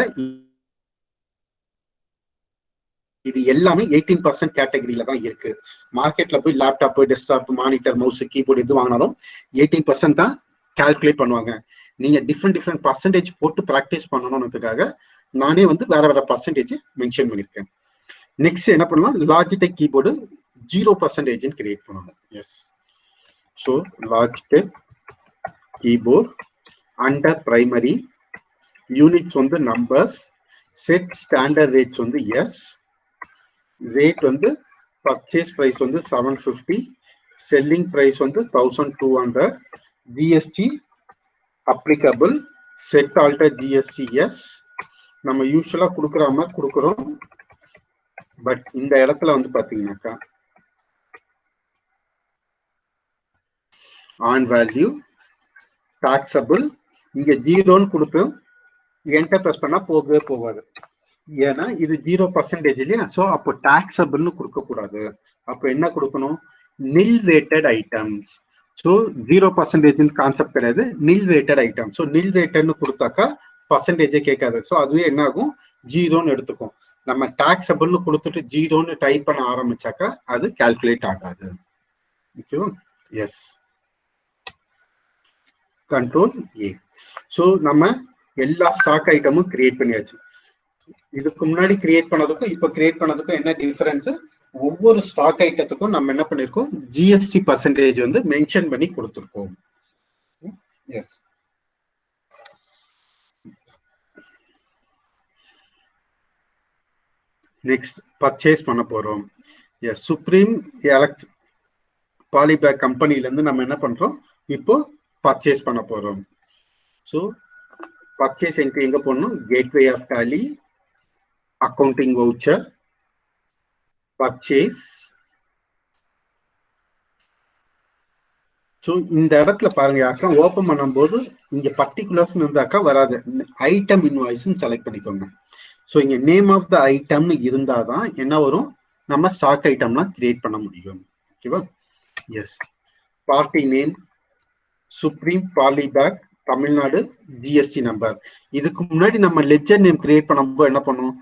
இது எல்லாமே 18% கேட்டகரியில தான் இருக்கு. மார்க்கெட்ல போய் laptop, desktop, monitor, mouse, keyboard எது வாங்கினாலும் 18% தான் கால்குலேட் பண்ணுவாங்க. நீங்க டிஃப்ரெண்ட் பர்சன்டேஜ் போட்டு ப்ராக்டிஸ் பண்ணணும்ன்றதுக்காக நானே வந்து வேற பர்சன்டேஜ் மென்ஷன் பண்ணிருக்கேன். நெக்ஸ்ட் என்ன பண்ணலாம், லாஜிடெக் கீபோர்டு 0% கிரியேட் பண்ணணும். Yes, so Logitech keyboard under primary units வந்து நம்பர்ஸ், செட் ஸ்டாண்டர்ட் ரேட்ஸ் வந்து எஸ், ரேட் வந்து பர்ச்சேஸ் பிரைஸ் வந்து 750, செல்லிங் பிரைஸ் வந்து 1200, GST applicable, set alter GST yes. நம்ம யூசுவலா கொடுக்குற மாதிரி கொடுக்குறோம். பட் இந்த இடத்துல வந்து பாத்தீங்கன்னாக்கா ஆன் வேல்யூ டாக்ஸபிள் இங்க 0ன்னு கொடுப்போம். என்டர் பிரஸ் பண்ணா போகவே போகாது, ஏன்னா இது 0% இல்லையா. ஸோ அப்போ டாக்ஸபிள்னு கொடுக்க கூடாது. அப்போ என்ன கொடுக்கணும், நில் ரேட்டட் ஐட்டம்ஸ். ஸோ 0% கான்செப்ட் கிடையாது, நில் ரேட்டட் ஐட்டம். ஸோ நில் ரேட்டட்னு கொடுத்தாக்கா பர்சன்டேஜே கேட்காது. ஸோ அதுவே என்ன ஆகும், 0ன்னு எடுத்துக்கும். நம்ம டாக்ஸபிள்னு கொடுத்துட்டு 0ன்னு டைப் பண்ண ஆரம்பிச்சாக்கா அது கால்குலேட் ஆகாது. ஓகேவா? S, control A. ஸோ நம்ம எல்லா ஸ்டாக் ஐட்டமும் கிரியேட் பண்ணியாச்சு. இதுக்கு முன்னாடி கிரியேட் பண்ணதுக்கும் இப்போ கிரியேட் பண்ணதுக்கும் என்ன டிஃபரன்ஸ், ஒவ்வொரு ஸ்டாக் ஐட்டத்துக்கும் நம்ம என்ன பண்ணிருக்கோம், ஜிஎஸ்டி பர்சன்டேஜ் வந்து மென்ஷன் பண்ணி கொடுத்துருக்கோம். எஸ், நெக்ஸ்ட் பர்ச்சேஸ் பண்ண போறோம். எஸ், சுப்ரீம் பாலிபேக் கம்பெனில இருந்து நம்ம என்ன பண்றோம், இப்போ பர்ச்சேஸ் பண்ண போறோம். ஸோ பர்ச்சேஸ் எங்க போடணும், gateway of Tally, accounting voucher, purchase. So இந்த இடத்துல பாருங்க, அக்கௌண்ட் ஓபன் பண்ணும்போது இங்க பர்டிகுலர்ஸ் இருந்தாக்கா வராது, ஐட்டம் இன்வாய்ஸ்ன்னு செலக்ட் பண்ணிக்கோங்க. ஸோ இங்க நேம் ஆஃப் த ஐட்டம்னு இருந்தாதான் என்ன வரும், நம்ம ஸ்டாக் ஐட்டம்லாம் கிரியேட் பண்ண முடியும். ஓகேவா? Yes, party name supreme polypack Tamil Nadu, GST number. இதுக்கு முன்னாடி நம்ம லெட்ஜர் நேம் கிரியேட் பண்ணும்போது என்ன பண்ணுவோம்,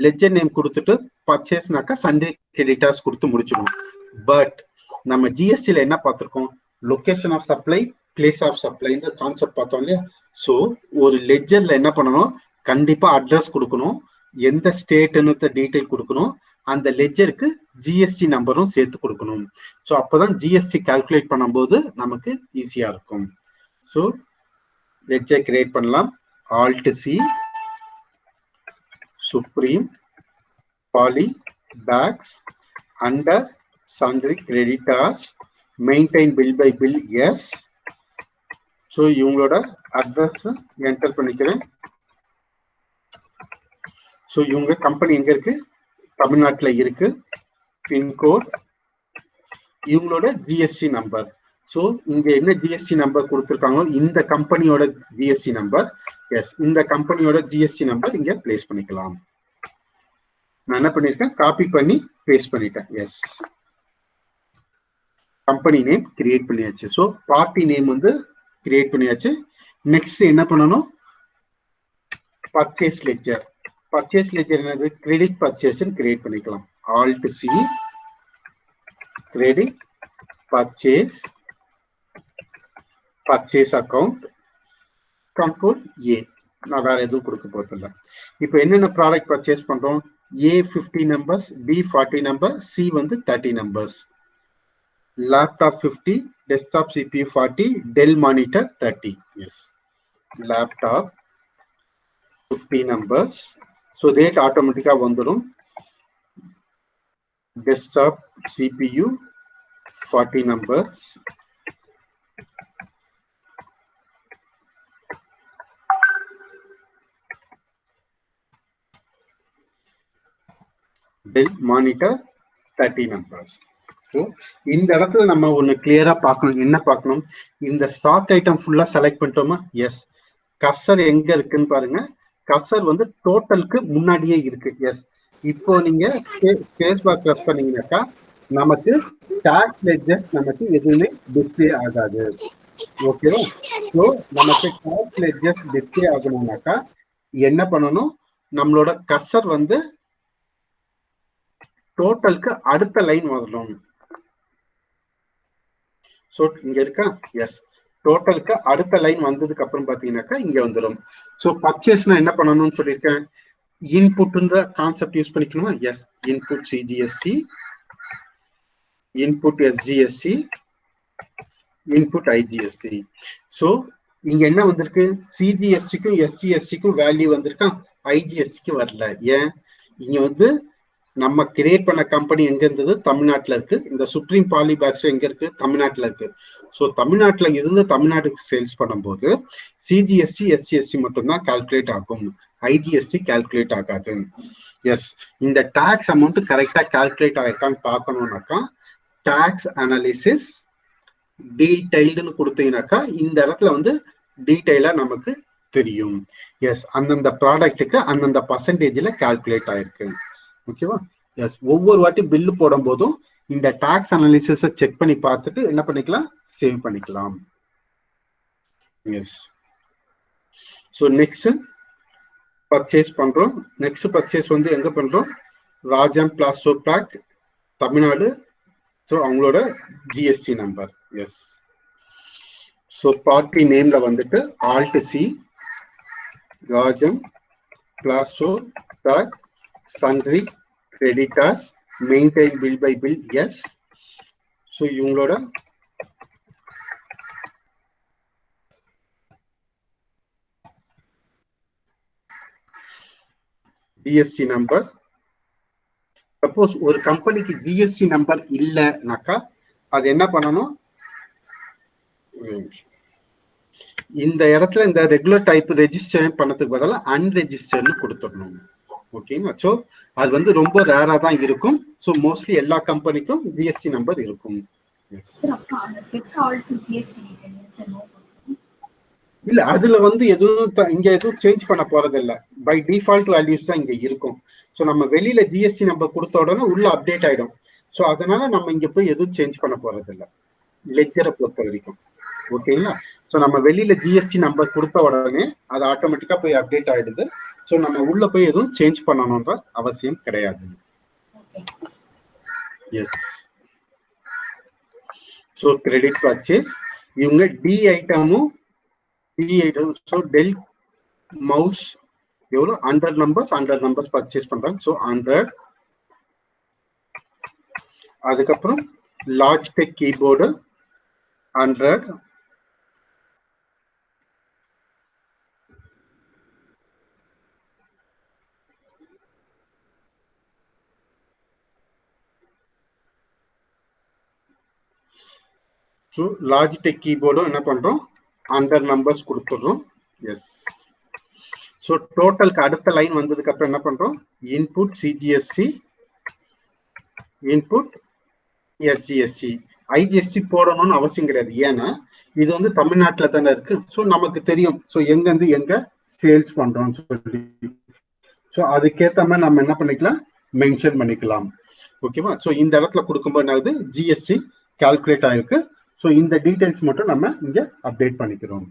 லெட்ஜர் நேம் கொடுத்துட்டு பர்ச்சேஸ்னாக்கா சண்டே கிரெடிட்டர்ஸ் கொடுத்து முடிச்சிடும். பட் நம்ம ஜிஎஸ்டில என்ன பார்த்துருக்கோம், location of supply, place of supply இந்த கான்செப்ட் பார்த்தோம் இல்லையா. ஸோ ஒரு லெட்ஜர்ல என்ன பண்ணணும், கண்டிப்பா அட்ரஸ் கொடுக்கணும், எந்த ஸ்டேட்னு டீடைல் கொடுக்கணும், அந்த லெட்ஜருக்கு ஜிஎஸ்டி நம்பரும் சேர்த்து கொடுக்கணும். ஸோ அப்போதான் ஜிஎஸ்டி கால்குலேட் பண்ணும்போது நமக்கு ஈஸியா இருக்கும். ஸோ லெட்ஜர் கிரியேட் பண்ணலாம். Alt C, supreme poly packs under sundry creditors, maintain bill by bill yes. So இவங்களோட அட்ரஸ் என்டர் பண்ணிக்கிறேன். ஸோ இவங்க கம்பெனி எங்க இருக்கு, தமிழ்நாட்டில் இருக்கு. பின்கோட், இவங்களோட ஜிஎஸ்டி நம்பர். ஸோ இங்க என்ன ஜிஎஸ்டி நம்பர் கொடுத்துருக்காங்களோ இந்த கம்பெனியோட ஜிஎஸ்டி நம்பர். எஸ், இந்த கம்பெனியோட ஜிஎஸ்டி நம்பர் இங்க பிளேஸ் பண்ணிக்கலாம். நான் என்ன பண்ணிருக்கேன், காப்பி பண்ணி பேஸ்ட் பண்ணிட்டேன். எஸ், கம்பெனி நேம் கிரியேட் பண்ணியாச்சு. ஸோ பார்ட்டி நேம் வந்து கிரியேட் பண்ணியாச்சு. நெக்ஸ்ட் என்ன பண்ணணும், பர்ச்சேஸ் லெட்ஜர். பர்ச்சேஸ் லெட்ஜர் என்னது, கிரெடிட் பர்ச்சேஸ் கிரியேட் பண்ணிக்கலாம். Alt C, credit purchase, purchase account, control A. நான் வேற எதுவும் கொடுக்க போறதில்ல. இப்போ என்னென்ன ப்ராடக்ட் பர்ச்சேஸ் பண்றோம், A 50 numbers, B 40 numbers, C வந்து 30 numbers. Laptop 50, desktop CPU 40, Dell monitor 30. Yes, laptop 50 numbers. So rate ஆட்டோமேட்டிக்கா வந்துடும். Desktop CPU 40 numbers, del monitor 30 numbers. So இந்த இடத்துல நம்ம ஒன்று கிளியரா பார்க்கணும். என்ன பார்க்கணும்? இந்த ஸ்டாக் ஐட்டம் ஃபுல்லா செலக்ட் பண்ணிட்டோமா? எஸ். கர்சர் எங்க இருக்குன்னு பாருங்க. கர்சர் வந்து டோட்டலுக்கு முன்னாடியே இருக்கு. எஸ். இப்போ நீங்க ஸ்பேஸ் பார் பிரஸ் பண்ணீங்கன்னாக்கா நமக்கு டாக்ஸ் லெட்ஜர் நமக்கு எதுவுமே டிஸ்பிளே ஆகாது. ஓகேவா? ஸோ நமக்கு டாக்ஸ் லெட்ஜர் டிஸ்பிளே ஆகணும்னாக்கா என்ன பண்ணணும்? நம்மளோட கர்சர் வந்து டோட்டலுக்கு அடுத்த லைன் வரணும். ஸோ இங்க இருக்கா? எஸ். டோட்டலுக்கு அடுத்த லைன் வந்ததுக்கு அப்புறம் பாத்தீங்கன்னாக்கா இங்க வந்துடும். ஸோ பர்ச்சேஸ்னா என்ன பண்ணணும்னு சொல்லியிருக்கேன். இன்புட் கான்செப்ட் யூஸ் பண்ணிக்கணுமா? Yes. Input CGST, input SGST, input IGST. So இங்க என்ன வந்திருக்கு? சிஜிஎஸ்டிக்கும் எஸ்ஜிஎஸ்டிக்கும் வேல்யூ வந்திருக்கா, ஐஜிஎஸ்டிக்கு வரல. ஏன்? இங்க வந்து நம்ம கிரியேட் பண்ண கம்பெனி எங்க இருந்தது? தமிழ்நாட்டில் இருக்கு. இந்த சுப்ரீம் பாலிபேக்ஸ் எங்க இருக்கு? தமிழ்நாட்டில் இருக்கு. ஸோ தமிழ்நாட்டில் இருந்து தமிழ்நாட்டுக்கு சேல்ஸ் பண்ணும்போது சிஜிஎஸ்டி எஸ்சிஎஸ்டி மட்டும்தான் கால்குலேட் ஆகும், ஐஜிஎஸ்டி கால்குலேட் ஆகாது. எஸ். இந்த டாக்ஸ் அமௌண்ட் கரெக்டா கால்குலேட் ஆயிருக்கான்னு பார்க்கணும்னாக்கா டாக்ஸ் அனாலிசிஸ் டீடைல்டுன்னு கொடுத்தீங்கன்னாக்கா இந்த இடத்துல வந்து டீடைலா நமக்கு தெரியும். எஸ். அந்தந்த ப்ராடக்ட்டுக்கு அந்தந்த பர்சன்டேஜ்ல கால்குலேட் ஆயிருக்கு. ஓகேவா? எஸ். ஒவ்வொரு வாட்டி பில்லு போடும் போதும் இந்த டாக்ஸ் அனாலிசிஸ் செக் பண்ணி பார்த்துட்டு என்ன பண்ணிக்கலாம்? சேவ் பண்ணிக்கலாம். எஸ். ஸோ நெக்ஸ்ட் பர்ச்சேஸ் பண்றோம். நெக்ஸ்ட் பர்ச்சேஸ் வந்து எங்க பண்றோம்? Rajam plasto block, Tamil Nadu. So அவங்களோட GST number. Yes. So party நேம்ல வந்துட்டு alt C, Rajam plasto block, sundry, creditors, maintain bill by bill. Yes. So இவங்களோட ஜிஎஸ்டி நம்பர். சப்போஸ் ஒரு கம்பெனிக்கு ஜிஎஸ்டி நம்பர் இல்லைனாக்கா அது என்ன பண்ணணும்? இந்த இடத்துல இந்த ரெகுலர் டைப் ரெஜிஸ்டர் பண்ணதுக்கு பதிலாக அன்ரெஜிஸ்டர்னு கொடுத்துடணும். ஓகேங்களா? ஸோ அது வந்து ரொம்ப ரேரா தான் இருக்கும். ஸோ மோஸ்ட்லி எல்லா கம்பெனிக்கும் ஜிஎஸ்டி நம்பர் இருக்கும். இல்ல அதுல வந்து எதுவும் இங்க எதுவும் சேஞ்ச் பண்ண போறது இல்ல. பை டிஃபால்ட் வேல்யூஸ் தான் இங்க இருக்கும். ஸோ நம்ம வெளியில ஜிஎஸ்டி நம்பர் கொடுத்த உடனே உள்ள அப்டேட் ஆயிடும். ஸோ அதனால நம்ம இங்க போய் எதுவும் சேஞ்ச் பண்ண போறது இல்ல லெட்ஜரை பொறுத்த வரைக்கும். ஓகேங்களா? ஸோ நம்ம வெளியில ஜிஎஸ்டி நம்பர் கொடுத்த உடனே அது ஆட்டோமேட்டிக்கா போய் அப்டேட் ஆயிடுது. ஸோ நம்ம உள்ள போய் எதுவும் சேஞ்ச் பண்ணணும்ன்ற அவசியம் கிடையாது. எஸ். ஸோ கிரெடிட் பர்ச்சேஸ் இவங்க டி ஐட்டமும் ஸோ டெல் மவுஸ் எவ்வளோ 100 நம்பர்ஸ் பர்ச்சேஸ் பண்றாங்க. ஸோ 100. அதுக்கப்புறம் லாஜிடெக் கீபோர்டு 100. ஸோ லாஜிடெக் கீபோர்டும் என்ன பண்றோம்? 100 நம்பர்ஸ் கொடுத்துடுறோம். எஸ். ஸோ டோட்டலுக்கு அடுத்த லைன் வந்ததுக்கு அப்புறம் என்ன பண்றோம்? Input CGST, input SGST. IGST போடணும்னு அவசியம் கிடையாது. ஏன்னா இது வந்து தமிழ்நாட்டில் தானே இருக்கு. ஸோ நமக்கு தெரியும். ஸோ எங்கேருந்து எங்க சேல்ஸ் பண்றோம்னு சொல்லி ஸோ அதுக்கேற்ற மாதிரி நம்ம என்ன பண்ணிக்கலாம்? மென்ஷன் பண்ணிக்கலாம். ஓகேவா? ஸோ இந்த இடத்துல கொடுக்கும்போது என்னாவது ஜிஎஸ்டி கால்குலேட் ஆயிருக்கு. ஸோ இந்த டீடைல்ஸ் மட்டும் நம்ம இங்க அப்டேட் பண்ணிக்கிறோம்.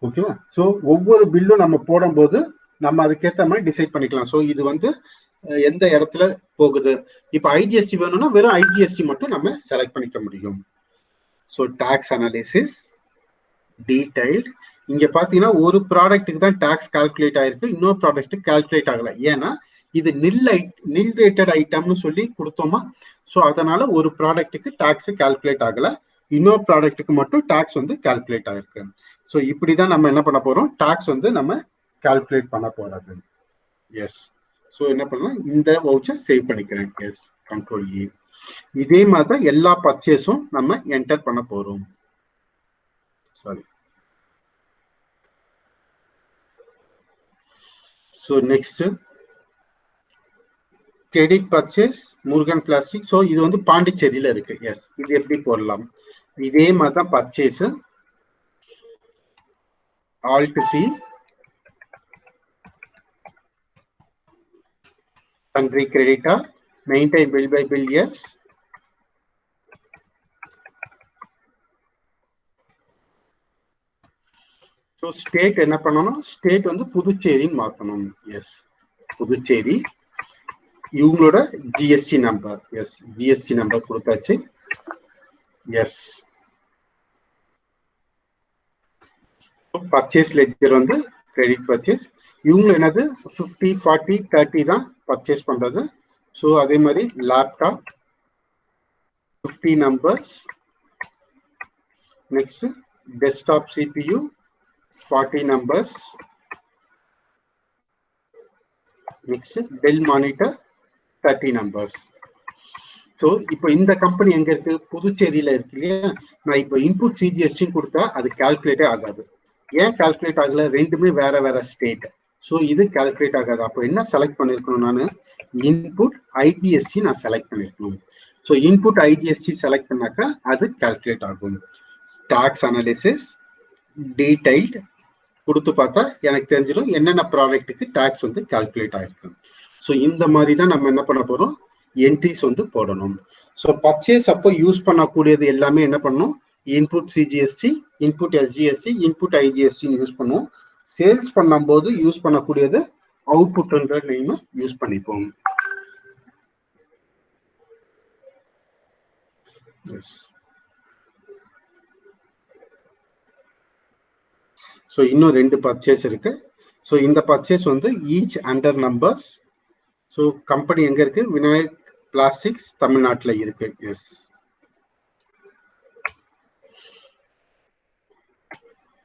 ஓகேவா? ஸோ ஒவ்வொரு பில்லும் நம்ம போடும்போது நம்ம அதுக்கேற்ற மாதிரி டிசைட் பண்ணிக்கலாம். ஸோ இது வந்து எந்த இடத்துல போகுது. இப்போ ஐஜிஎஸ்டி வேணும்னா வெறும் ஐஜிஎஸ்டி மட்டும் நம்ம செலக்ட் பண்ணிக்க முடியும். So tax analysis detailed. இங்க பாத்தீங்கன்னா ஒரு ப்ராடக்ட்டுக்கு தான் டாக்ஸ் கால்குலேட் ஆயிருக்கு, இன்னொரு ப்ராடக்ட்டுக்கு கால்குலேட் ஆகல. ஏன்னா இது நில் ரேட்டட் ஐட்டம்னு சொல்லி கொடுத்தோமா. ஸோ அதனால ஒரு ப்ராடக்ட்டுக்கு டாக்ஸ் கால்குலேட் ஆகல, இன்னொரு ப்ராடக்ட்டுக்கு மட்டும் டாக்ஸ் வந்து கால்குலேட் ஆயிருக்கு. ஸோ இப்படிதான் நம்ம என்ன பண்ண போறோம்? டாக்ஸ் வந்து நம்ம கால்குலேட் பண்ண போறது. எஸ். ஸோ என்ன பண்ணலாம்? இந்த வவுச்சர் சேவ் பண்ணிக்கிறேன். எஸ். கண்ட்ரோல் ஏ. இதே மாதிரி தான் எல்லா பர்ச்சேஸும் நம்ம என்டர் பண்ண போறோம். Sorry. So next credit purchase Murugan plastic. So இது வந்து பாண்டிச்சேரியில இருக்கு. எஸ், இது எப்படி போடலாம்? இதே மாதிரி தான் purchase. Alt C, sundry creditor, maintain bill by bill. Yes, so state என்ன பண்ணணும்? ஸ்டேட் வந்து புதுச்சேரின்னு மாற்றணும். எஸ், புதுச்சேரி. இவங்களோட GST number. Yes, GST number கொடுத்தாச்சு. எஸ், பர்ச்சேஸ் லெட்ஜர் வந்து கிரெடிட் பர்ச்சேஸ். இவங்க என்னது 50, 40, 30 தான் பர்ச்சேஸ் பண்றது. ஸோ அதே மாதிரி laptop 50 numbers. Next desktop CPU 40 numbers. Next Dell monitor 30 numbers. So இப்போ இந்த கம்பெனி எங்க இருக்கு? புதுச்சேரியில இருக்கு இல்லையா? நான் இப்போ இன்புட் சிஜிஎஸ்டி கொடுத்தா அது கால்குலேட்டே ஆகாது. ஏன் கால்குலேட் ஆகல? ரெண்டுமே வேற வேற ஸ்டேட். ஸோ இது கால்குலேட் ஆகாது. அப்போ என்ன செலக்ட் பண்ணிருக்கணும்? நான் இன்புட் ஐஜிஎஸ்டி நான் செலக்ட் பண்ணிருக்கணும். ஸோ இன்புட் ஐஜிஎஸ்டி செலக்ட் பண்ணாக்கா அது கால்குலேட் ஆகும். டாக்ஸ் அனாலிசிஸ் டீடைல்டு கொடுத்து பார்த்தா எனக்கு தெரிஞ்சிடும் என்னென்ன ப்ராடக்ட்டுக்கு டாக்ஸ் வந்து கால்குலேட் ஆகிருக்கு. ஸோ இந்த மாதிரி தான் நம்ம என்ன பண்ண போறோம்? என்ட்ரிஸ் வந்து போடணும். ஸோ பர்ச்சேஸ் அப்போ யூஸ் பண்ணக்கூடியது எல்லாமே என்ன பண்ணணும்? Input CGST, input SGST, input ஐஜிஎஸ்டின்னு யூஸ் பண்ணுவோம். சேல்ஸ் பண்ணும்போது யூஸ் பண்ணக்கூடியது அவுட்புட்ன்ற நேம் யூஸ் பண்ணிப்போம். ஸோ இன்னும் 2 பர்ச்சேஸ் இருக்கு. ஸோ இந்த பர்ச்சேஸ் வந்து each under numbers. So company எங்க இருக்கு? விநாயக் பிளாஸ்டிக்ஸ் தமிழ்நாட்டில் இருக்கு. Yes,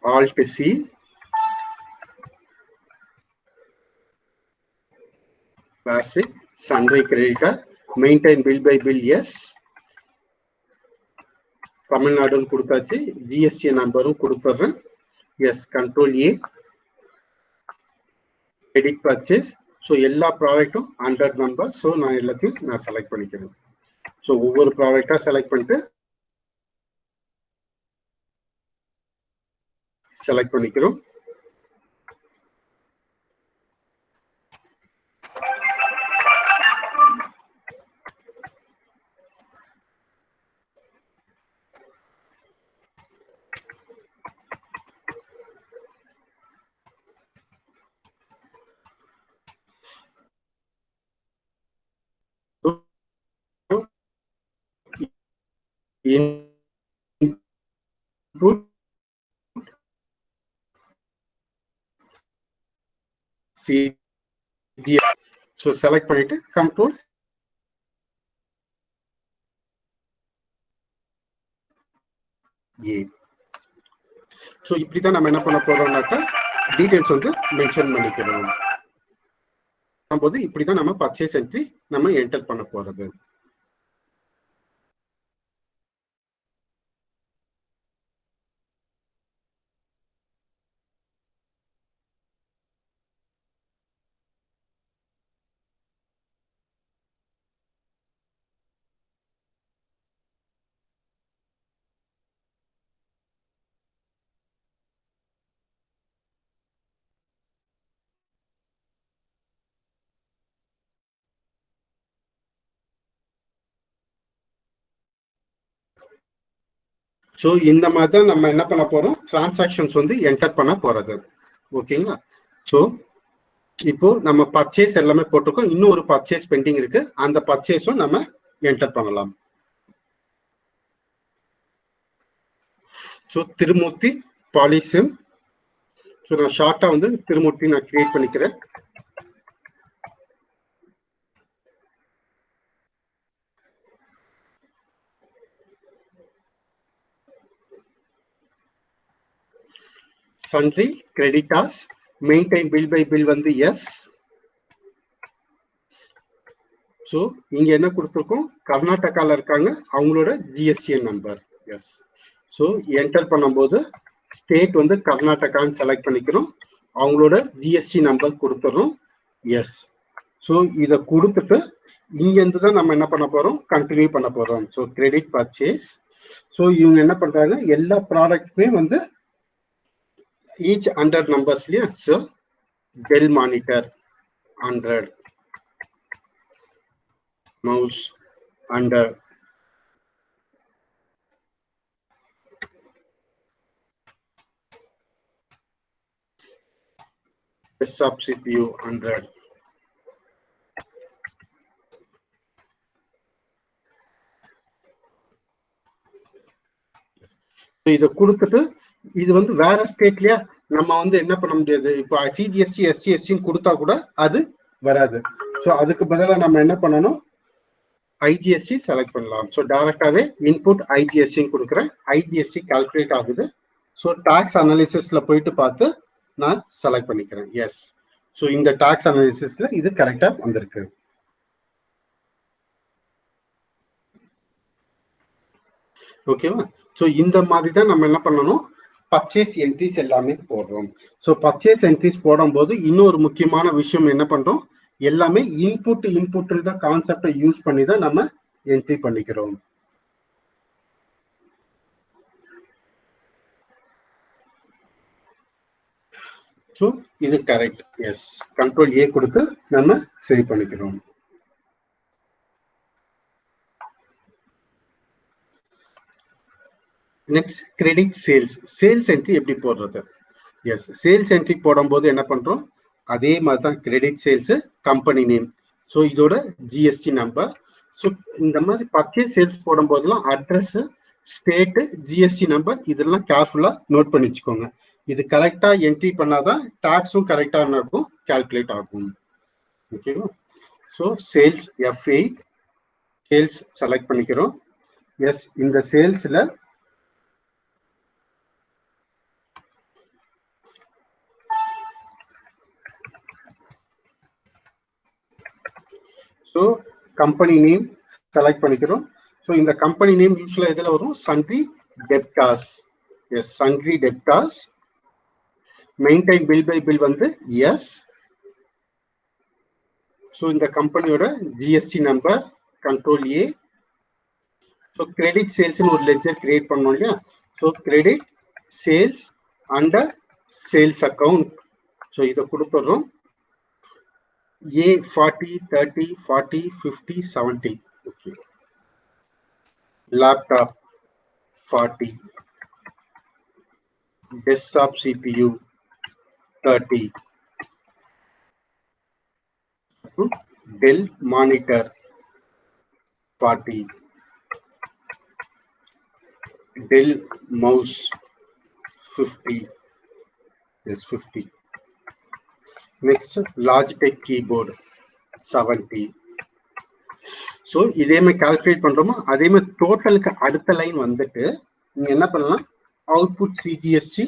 alt C, plastic, sundry creditor, maintain bill by bill. Yes, தமிழ்நாடுன்னு கொடுத்தாச்சு. ஜிஎஸ்டி நம்பரும் கொடுத்துட்றேன். Yes, control A, credit purchase. So எல்லா ப்ராடக்ட்டும் 100 நம்பர். ஸோ நான் எல்லாத்தையும் நான் செலக்ட் பண்ணிக்கிறேன். ஸோ ஒவ்வொரு ப்ராடக்டா செலக்ட் பண்ணிட்டு செலக்ட் பண்ணிக்கிறோம். Input CDF. So select பண்ணிட்டு control A. So இப்படி தான் நம்ம என்ன பண்ண போறோம்னாக்கா டீடைல்ஸ் வந்து மென்ஷன் பண்ணிக்கிறோம். போது இப்படி தான் நம்ம பர்ச்சேஸ் என்ட்ரி நம்ம என்டர் பண்ண போறது. ஸோ இந்த மாதிரி தான் நம்ம என்ன பண்ண போறோம்? டிரான்சாக்ஷன்ஸ் வந்து என்டர் பண்ண போறது. ஓகேங்களா? ஸோ இப்போ நம்ம பர்ச்சேஸ் எல்லாமே போட்டிருக்கோம். இன்னும் ஒரு பர்ச்சேஸ் பெண்டிங் இருக்கு. அந்த பர்ச்சேஸும் நம்ம என்டர் பண்ணலாம். ஸோ திருமூர்த்தி பாலிசிம். ஸோ நான் ஷார்ட்டா வந்து திருமூர்த்தி நான் கிரியேட் பண்ணிக்கிறேன். Sundry creditors maintain bill by bill வந்து எஸ். ஸோ இங்க என்ன கொடுத்துருக்கோம்? கர்நாடகால இருக்காங்க, அவங்களோட GSTN number. Yes. So enter பண்ணும்போது ஸ்டேட் வந்து கர்நாடகான்னு செலக்ட் பண்ணிக்கிறோம். அவங்களோட ஜிஎஸ்டி நம்பர் கொடுத்துறோம். எஸ். ஸோ இதை கொடுத்துட்டு இங்க இருந்து தான் நம்ம என்ன பண்ண போறோம், கண்டினியூ பண்ண போறோம். So credit purchase. ஸோ இவங்க என்ன பண்றாங்க, எல்லா ப்ராடக்ட்டுமே வந்து ஈச் 100 நம்பர்ஸ்லயே. So Dell monitor 100, mouse 100, desktop CPU 100. இதை கொடுத்துட்டு இது வந்து வேற ஸ்டேட்லயா நம்ம வந்து என்ன பண்ண முடியாது. இப்போ சிஜிஎஸ்டி எஸ்டிஎஸ்டின்னு கொடுத்தா கூட அது வராது. ஸோ அதுக்கு பதிலாக நம்ம என்ன பண்ணணும், ஐஜிஎஸ்டி செலக்ட் பண்ணலாம். ஸோ டைரக்டாவே இன்புட் ஐஜிஎஸ்டின்னு கொடுக்குறேன். ஐஜிஎஸ்டி கால்குலேட் ஆகுது. ஸோ டாக்ஸ் அனாலிசிஸ்ல போயிட்டு பார்த்து நான் செலக்ட் பண்ணிக்கிறேன். எஸ். ஸோ இந்த டாக்ஸ் அனாலிசிஸ்ல இது கரெக்டா வந்திருக்கு. ஓகேவா? ஸோ இந்த மாதிரி தான் நம்ம என்ன பண்ணணும், பர்ச்சேஸ் என்ட்ரிஸ் எல்லாமே போடுறோம். ஸோ பர்ச்சேஸ் என்ட்ரிஸ் போடும்போது இன்னொரு முக்கியமான விஷயம் என்ன பண்றோம், எல்லாமே இன்புட்ன்ற கான்செப்டை யூஸ் பண்ணி தான் நம்ம என்ட்ரி பண்ணிக்கிறோம். ஸோ இது கரெக்ட். எஸ். கண்ட்ரோல் ஏ கொடுத்து நம்ம சேவ் பண்ணிக்கிறோம். Next credit sales. Sales entry எப்படி போடுறது? எஸ். சேல்ஸ் என்ட்ரி போடும்போது என்ன பண்றோம், அதே மாதிரி தான் credit sales, company name, so இதோட ஜிஎஸ்டி நம்பர். ஸோ இந்த மாதிரி பர்ச்சேஸ் சேல்ஸ் போடும்போதெல்லாம் அட்ரஸ், ஸ்டேட், ஜிஎஸ்டி நம்பர் இதெல்லாம் கேர்ஃபுல்லா நோட் பண்ணி வச்சுக்கோங்க. இது கரெக்டா என்ட்ரி பண்ணாதான் டாக்ஸும் கரெக்டா இருக்கும், கால்குலேட் ஆகும். ஓகேவா? So sales F8 sales select பண்ணிக்கிறோம். எஸ். இந்த சேல்ஸ்ல ஸோ கம்பெனி நேம் செலக்ட் பண்ணிக்கிறோம். ஸோ இந்த கம்பெனி நேம் யூஸ்வலா இதில் வரும், sundry debtors. Yes. Sundry debtors. Maintain bill by bill வந்து எஸ். ஸோ இந்த கம்பெனியோட GST number control A. So credit சேல்ஸ்னு ஒரு லெட்ஜர் கிரியேட் பண்ணோம் இல்லையா. So credit sales under sales account. So இதை கொடுத்துட்றோம். A 40, 30, 40, 50, 70. Okay. Laptop 40. Desktop CPU 30. Dell monitor 40. Dell mouse 50. Yes, 50. Next, Logitech keyboard 70. So இதே மாதிரி கால்குலேட் பண்றோமோ அதே மாதிரி டோட்டலுக்கு அடுத்த லைன் வந்துட்டு நீங்க என்ன பண்ணலாம், output CGST,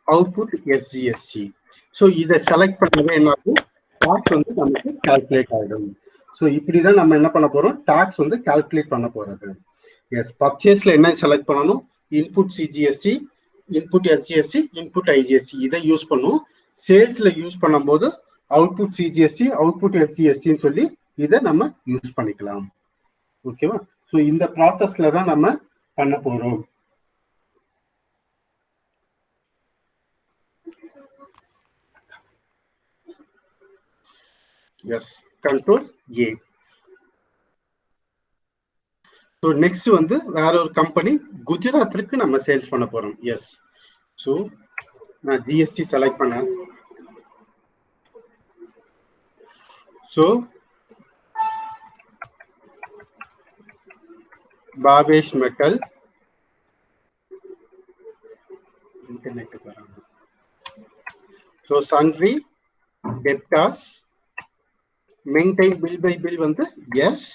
output SGST. So இதை செலக்ட் பண்ணவே என்ன ஆகும், டாக்ஸ் வந்து நமக்கு கால்குலேட் ஆகிடும். ஸோ இப்படிதான் நம்ம என்ன பண்ண போறோம், டாக்ஸ் வந்து கால்குலேட் பண்ண போறது. எஸ். பர்ச்சேஸ்ல என்ன செலக்ட் பண்ணணும், input CGST, input SGST, input IGST இதை யூஸ் பண்ணுவோம். சேல்ஸ்ல யூஸ் பண்ணும்போது அவுட்புட் சிஜிஎஸ்டி, அவுட்புட் எஸ்ஜிஎஸ்டின்னு சொல்லி இதை நம்ம யூஸ் பண்ணிக்கலாம். ஓகேவா? ஸோ இந்த ப்ராசஸ்ல தான் நம்ம பண்ண போறோம். Yes. Control A. So next வந்து வேற ஒரு கம்பெனி குஜராத்திற்கு நம்ம சேல்ஸ் பண்ண போறோம். எஸ். ஸோ நான் ஜிஎஸ்டி செலக்ட் பண்ணேன். ஸோ பாபேஷ் மெட்டல் இன்டர்நெட்டுக்கு வராங்க. So sundry debtors, maintain bill by bill வந்து எஸ்.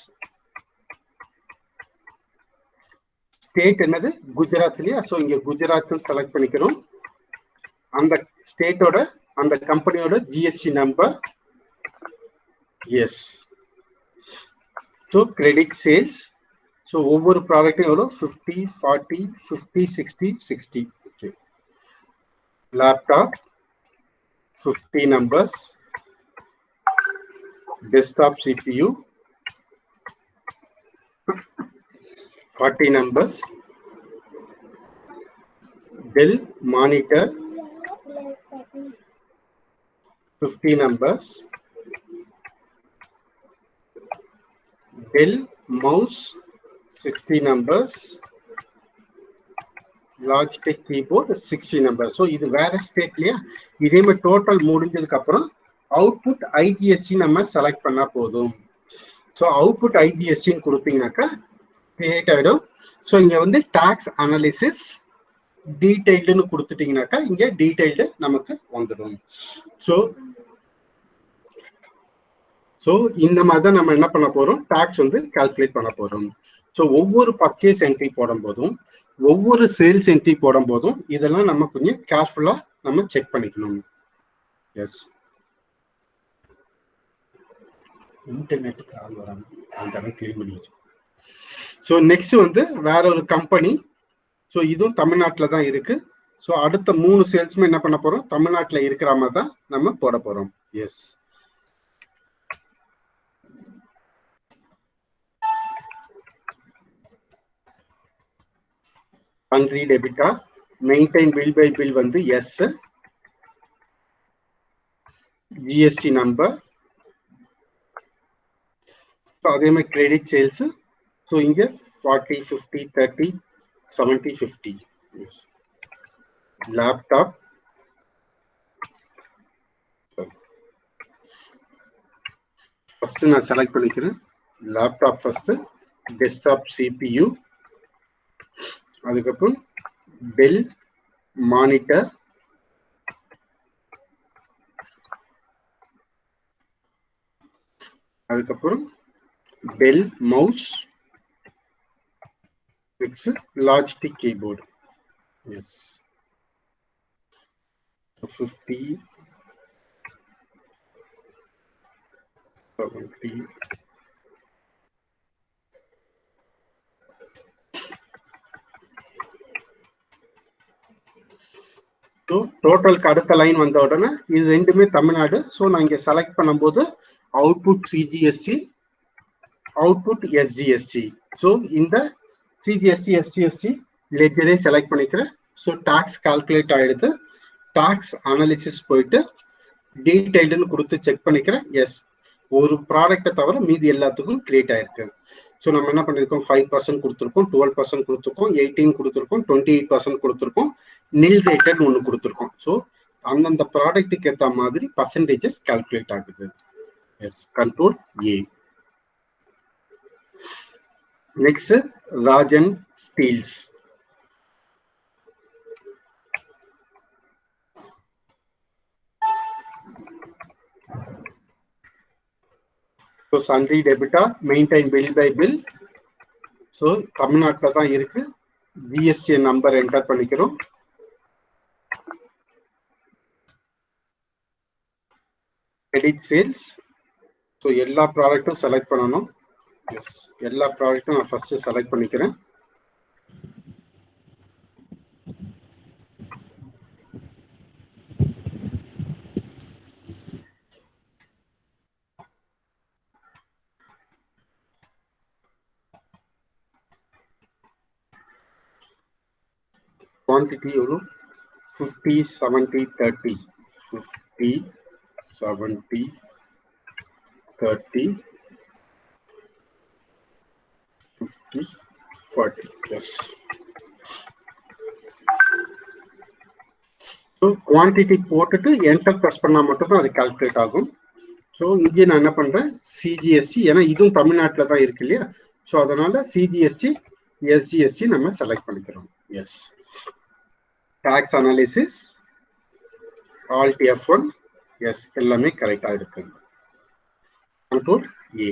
ஸ்டேட் என்னது, குஜராத் இல்லையா. ஸோ இங்க குஜராத் செலக்ட் பண்ணிக்கிறோம். அந்த ஸ்டேட்டோட அந்த கம்பெனியோட GST number yes. So credit sales. So ஒவ்வொரு ப்ராடக்ட்டும் எவ்வளோ, 50, 40, 50, 60, 60. Okay. Laptop 50 numbers. desktop CPU 40 numbers, Dell monitor 50 numbers, Dell mouse 60 numbers, Logitech keyboard 60 numbers. So இது வேற ஸ்டேட்லயா இதே மாதிரி டோட்டல் முடிஞ்சதுக்கு அப்புறம் அவுட்புட் ஐஜிஎஸ்டி நம்ம செலக்ட் பண்ணா போதும். ஸோ அவுட்புட் ஐஜிஎஸ்டின்னு கொடுத்தீங்கன்னாக்கா கிரியேட் ஆயிடும். ஸோ இங்க வந்து டாக்ஸ் அனாலிசிஸ் டீடைல்டுன்னு கொடுத்துட்டீங்கன்னாக்கா இங்க டீடைல்டு நமக்கு வந்துடும். ஸோ இந்த மாதிரி தான் நம்ம என்ன பண்ண போறோம், டாக்ஸ் வந்து கால்குலேட் பண்ண போறோம். ஸோ ஒவ்வொரு பர்ச்சேஸ் என்ட்ரி போடும் போதும் ஒவ்வொரு சேல்ஸ் என்ட்ரி போடும் போதும் இதெல்லாம் நம்ம கொஞ்சம் கேர்ஃபுல்லா நம்ம செக் பண்ணிக்கணும். எஸ், இன்டர்நெட்டுக்கு ஆள் வராங்க அந்த கிளீன் பண்ணி வச்சு. ஸோ நெக்ஸ்ட் வந்து வேற ஒரு கம்பெனி. ஸோ இதுவும் தமிழ்நாட்டில் தான் இருக்கு. ஸோ அடுத்த 3 சேல்ஸுமே என்ன பண்ண போறோம், தமிழ்நாட்டில் இருக்கிற மாதிரி தான் நம்ம போட போறோம். Yes, sundry debtor, maintain bill by bill வந்து எஸ், ஜிஎஸ்டி நம்பர், அதே மாதிரி கிரெடிட் சேல்ஸ். ஸோ இங்க 40, 50, 30, 70, 50. லேப்டாப் ஃபர்ஸ்ட் நான் செலக்ட் பண்ணிக்கிறேன். லேப்டாப் ஃபர்ஸ்ட், டெஸ்க்டாப் சிபியூ, அதுக்கப்புறம் டெல் மானிட்டர், அதுக்கப்புறம் Dell mouse, Logitech keyboard. Yes, 50, 70. டோட்டலுக்கு அடுத்த லைன் வந்த உடனே இது ரெண்டுமே தமிழ்நாடு. ஸோ நான் இங்க செலக்ட் பண்ணும்போது output CGST, output SGST. So இந்த சிஜிஎஸ்டி எஸ்ஜிஎஸ்டி லெஜரே செலக்ட் பண்ணிக்கிறேன். ஸோ டாக்ஸ் கால்குலேட் ஆயிடுது. டாக்ஸ் அனாலிசிஸ் போயிட்டு டீடைல்டுன்னு கொடுத்து செக் பண்ணிக்கிறேன். எஸ், ஒரு ப்ராடக்டை தவிர மீதி எல்லாத்துக்கும் கிரியேட் ஆயிருக்கு. ஸோ நம்ம என்ன பண்ணிருக்கோம், 5% கொடுத்துருக்கோம், 12% கொடுத்துருக்கோம், 18 கொடுத்துருக்கோம், 28% கொடுத்துருக்கோம், நில் ரேட்டட் ஒன்று கொடுத்துருக்கோம். ஸோ அந்தந்த ப்ராடக்ட்டுக்கு ஏற்ற மாதிரி பர்சன்டேஜஸ் கால்குலேட் ஆகுது. Yes, control A. Next Rajan steels. So sundry டெபிட்டா, maintain bill by bill. So தமிழ்நாட்டில் தான் இருக்கு. ஜிஎஸ்டி நம்பர் என்டர் பண்ணிக்கிறோம். Credit sales. ஸோ எல்லா ப்ராடக்ட்டும் செலக்ட் பண்ணணும். எஸ், எல்லா ப்ராடக்ட்டும் நான் ஃபர்ஸ்ட் செலக்ட் பண்ணிக்கிறேன். குவான்டிட்டி எவ்வளோ, 50, 70, 30. 50, 70, 30, 50, 40. Yes. ஸோ குவான்டிட்டி போட்டுட்டு என்டர் ப்ரெஸ் பண்ணால் மட்டும்தான் அது கால்குலேட் ஆகும். ஸோ இங்கே நான் என்ன பண்ணுறேன், சிஜிஎஸ்டி, ஏன்னா இதுவும் தமிழ்நாட்டில் தான் இருக்கு இல்லையா. ஸோ அதனால சிஜிஎஸ்டி எஸ்ஜிஎஸ்டி நம்ம செலக்ட் பண்ணிக்கிறோம். Yes, tax analysis, alt F1. Yes, எல்லாமே கரெக்டாக இருக்கு. Control A.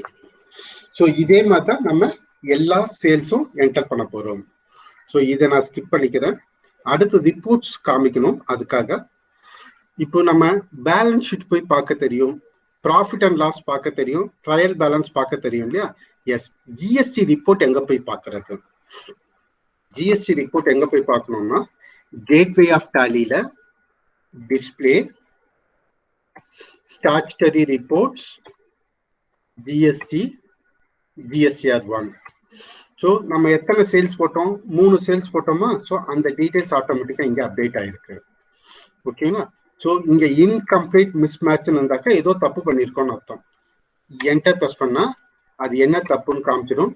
ஸோ இதே மாதிரி தான் நம்ம எல்லா சேல்ஸும் என்டர் பண்ண போகிறோம். ஸோ இதை நான் ஸ்கிப் பண்ணிக்கிறேன். அடுத்து ரிப்போர்ட்ஸ் காமிக்கணும். அதுக்காக இப்போ நம்ம பேலன்ஸ் ஷீட் போய் பார்க்க தெரியும், ப்ராஃபிட் அண்ட் லாஸ் பார்க்க தெரியும், ட்ரையல் பேலன்ஸ் பார்க்க தெரியும் இல்லையா. எஸ், ஜிஎஸ்டி ரிப்போர்ட் எங்க போய் பார்க்கறது? ஜிஎஸ்டி ரிப்போர்ட் எங்க போய் பார்க்கணும்னா, கேட்வே ஆஃப் டாலியில display, statutory reports, GST GSTR1. So நம்ம எத்தனை சேல்ஸ் போட்டோம், 3 சேல்ஸ் போட்டோமா. ஸோ அந்த டீடைல்ஸ் ஆட்டோமேட்டிக்கா இங்க அப்டேட் ஆயிருக்கு. ஓகேங்களா. ஸோ இங்க இன்கம்ப்ளீட் மிஸ்மேட்ச்னு இருந்தாக்கா ஏதோ தப்பு பண்ணிருக்கோம்னு அர்த்தம். என்டர் ப்ரெஸ் பண்ணா அது என்ன தப்புன்னு காமிச்சிடும்.